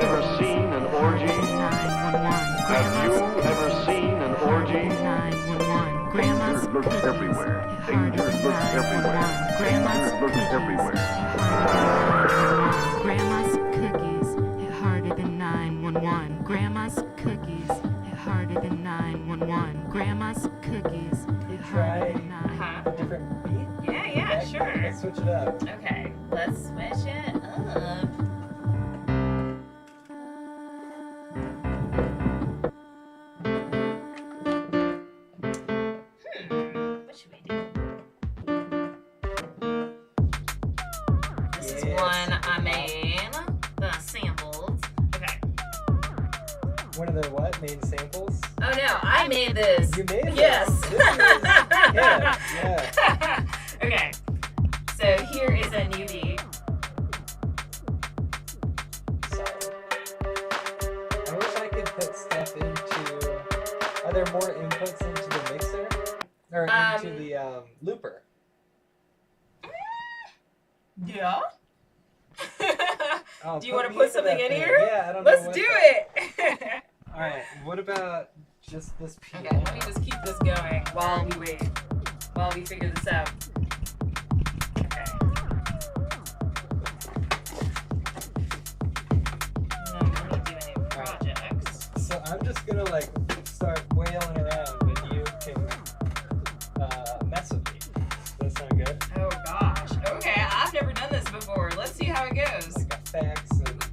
ever seen an orgy? 911. Have you ever seen an orgy? 911. Grandma's Danger lurks cookies everywhere. hit harder Danger than lurks everywhere. 911. Grandma's Danger lurks cookies everywhere. hit harder than 911. Grandma's cookies hit harder than 911. Grandma's cookies hit harder than 911. Grandma's cookies hit harder than 911. A different beat? better. Switch it up. Okay, let's switch it up. What should we do? This is one I made. The samples. Okay. One of the what? Main samples? Oh no, I made this. You made this? Yes. Yeah. Okay. So here is a new beat. I wish I could put stuff into. Are there more inputs into the mixer? Or into the looper? Yeah. Oh, Do you want to me put into something that in thing. here? Yeah, I don't know. Let's what do that- it. Alright, what about just this piano? Okay, let me just keep this going while we wait. While we figure this out. Okay. No, let me do any projects. So I'm just gonna like start wailing around and you can mess with me. Does that sound good? Oh gosh. Okay, I've never done this before. Let's see how it goes. Like effects and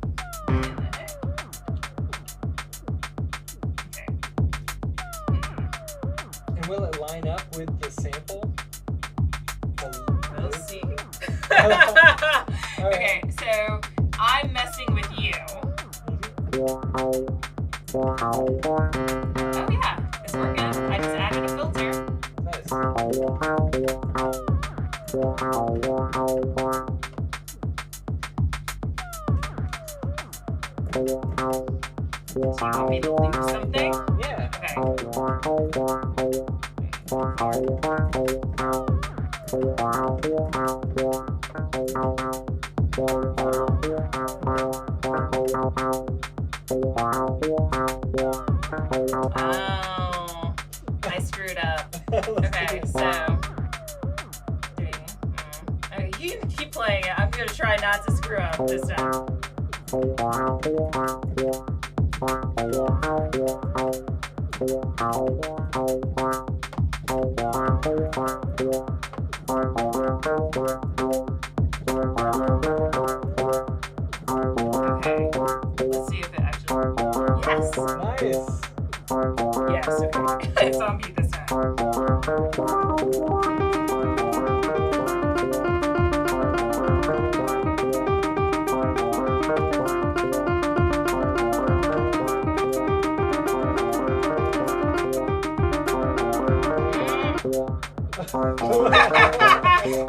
and will it line up with the sample? We'll see. Alright. Okay, so I'm messing with you. Oh yeah, it's working. I just added a filter. Nice. Do you want me to loop something? Yeah. Okay. Oh, I screwed up. Okay, so. Okay, you can keep playing it. I'm gonna try not to screw up this time. Okay, let's see if it actually. Yes! Nice. Yes, okay. It's on beat this time.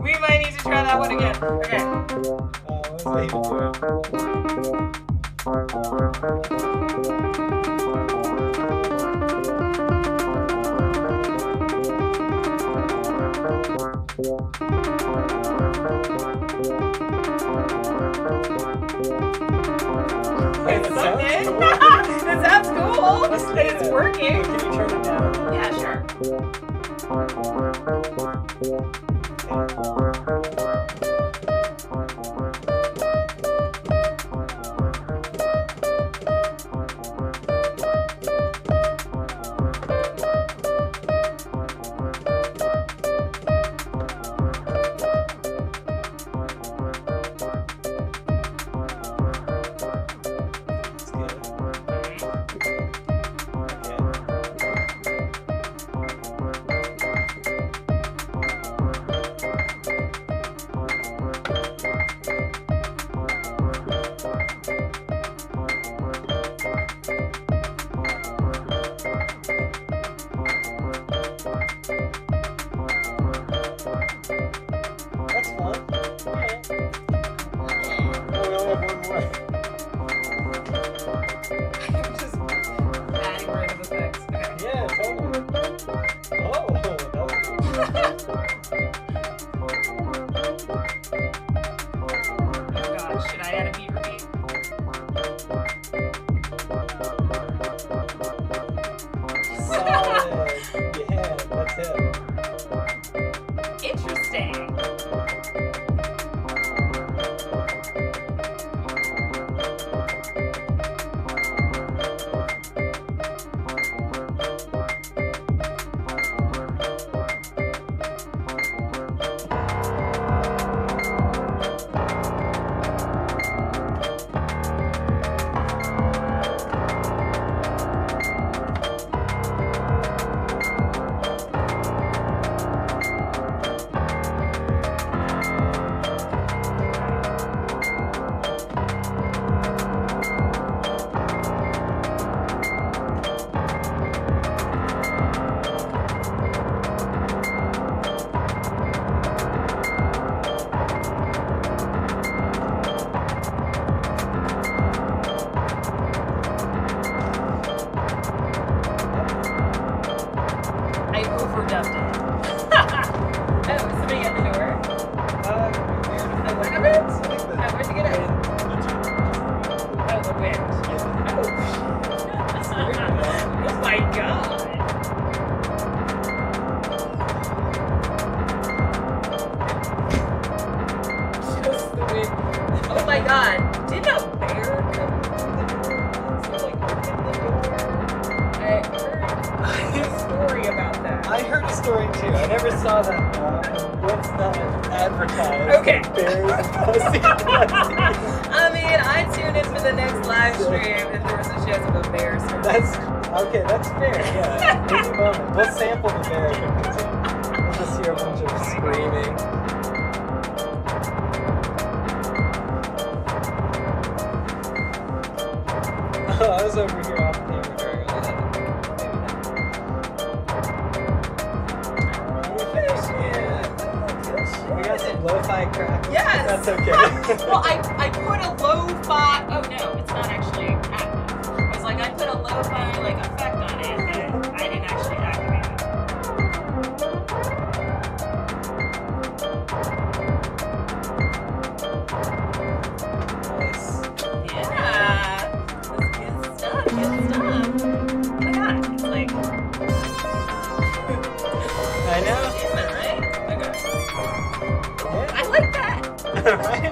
We might need to try that one again. Okay. Let's leave it to it. It's sounds cool. cool. That sounds cool. Let's do It's that. working. Can you turn it down? Yeah, sure. It's good. That's fun. Yeah. Oh, we only have one more. I'm just adding random effects. Okay. Yeah, totally. Oh, that was Oh god, should I add a beat repeat? solid. Yeah, that's it. Interesting. God, didn't a bear come through the door once or like open the door? I heard a story about that. I heard a story too. I never saw that. What's not advertised? Okay. Bears and pussy. I mean, I'd tune in for the next live stream if there was a chance of a bear surfing. That's okay. That's fair. Yeah. Any moment. We'll sample the bear if it comes in. We'll just hear a bunch of screaming. Oh, I was over here off camera during all that. We got some lo-fi crackles. Yes. That's okay. Well, I put a lo-fi. Oh no, it's not actually active. I was like, I put a lo-fi like effect on it, and I didn't actually activate it. Nice. Yeah, that's good stuff. Good stuff. Oh my god, it's like I know. jamming, right? Okay. Yeah. I like that. Right?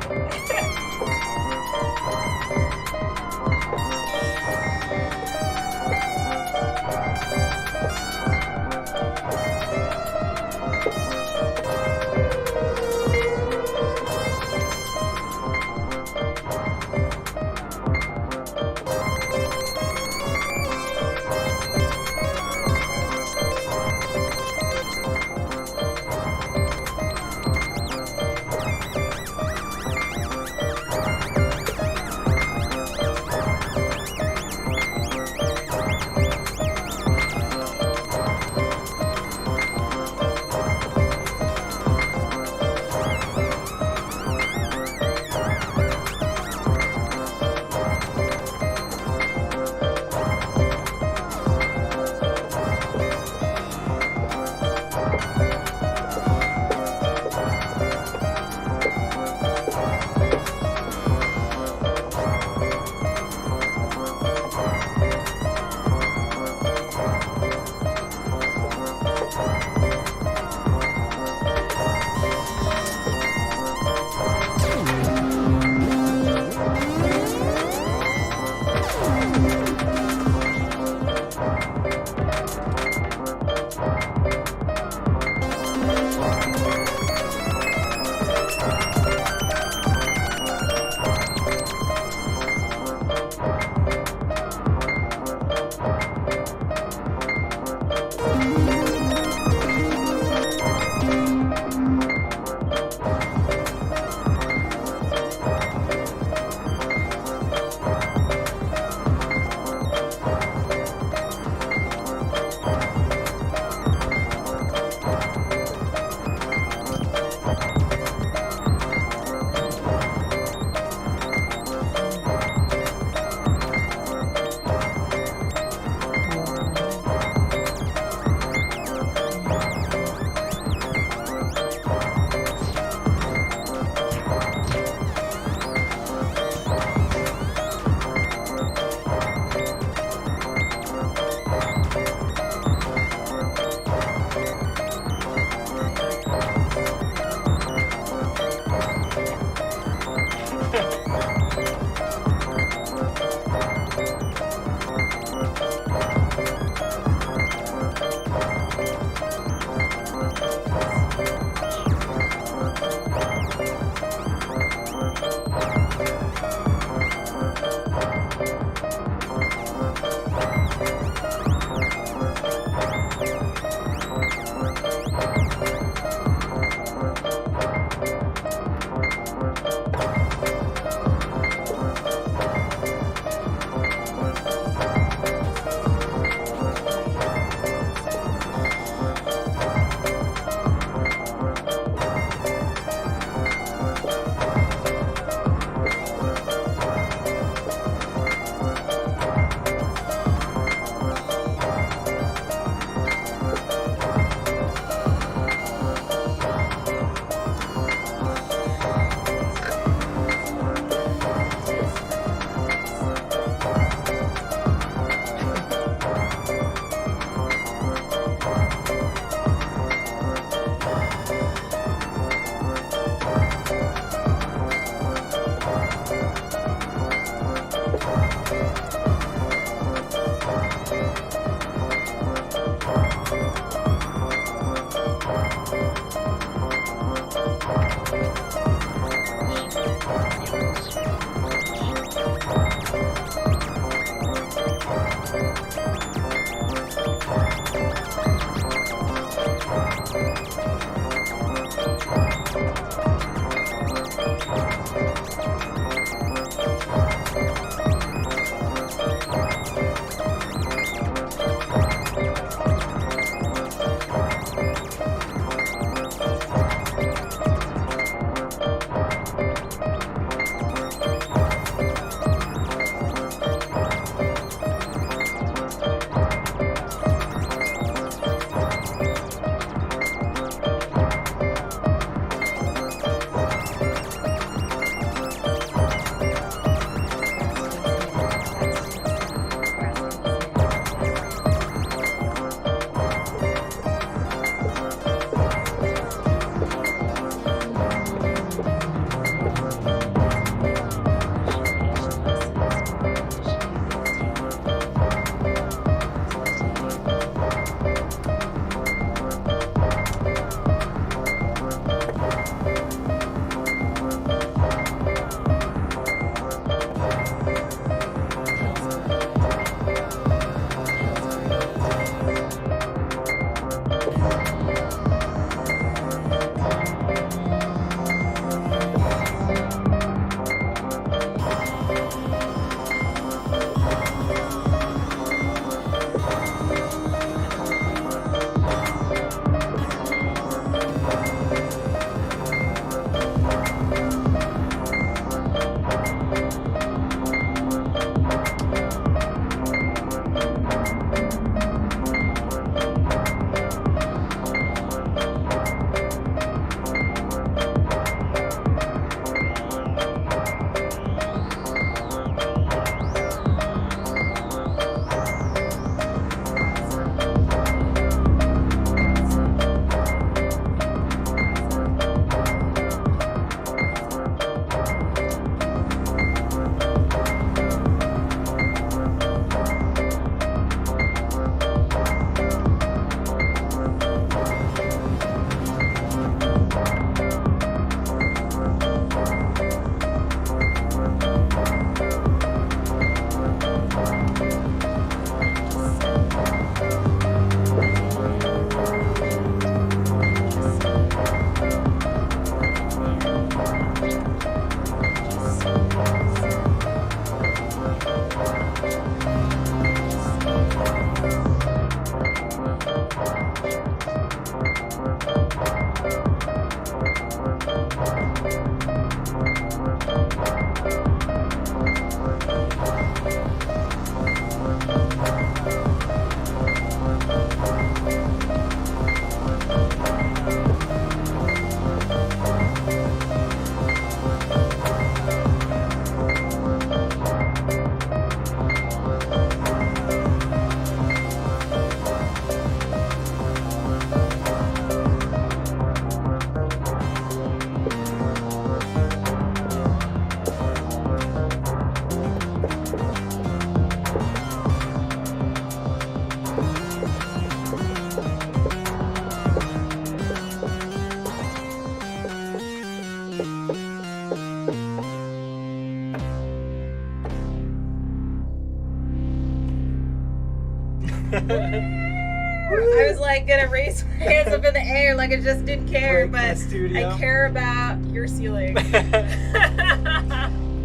I was like gonna raise my hands up in the air like I just didn't care, Break the but studio. I care about your ceiling.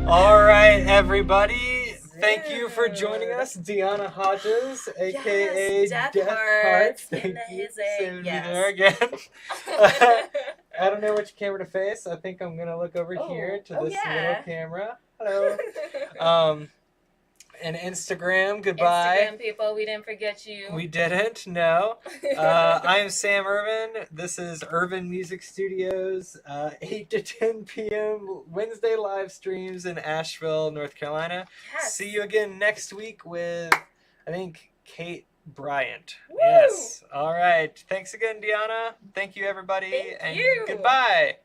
All right, everybody. Thank you for joining us, Deonna Hodges, aka Death Death Hearts. Hearts. In Thank the you his for saving me yes. there again. I don't know which camera to face. I think I'm gonna look over here to this little camera. Hello. And Instagram, goodbye. Instagram people, we didn't forget you. We didn't, no. I am Sam Irvin. This is Irvin Music Studios, 8 to 10 p.m. Wednesday live streams in Asheville, North Carolina. Yes. See you again next week with, I think, Kate Bryant. Woo! Yes. All right. Thanks again, Deonna. Thank you, everybody. Thank and you. Goodbye.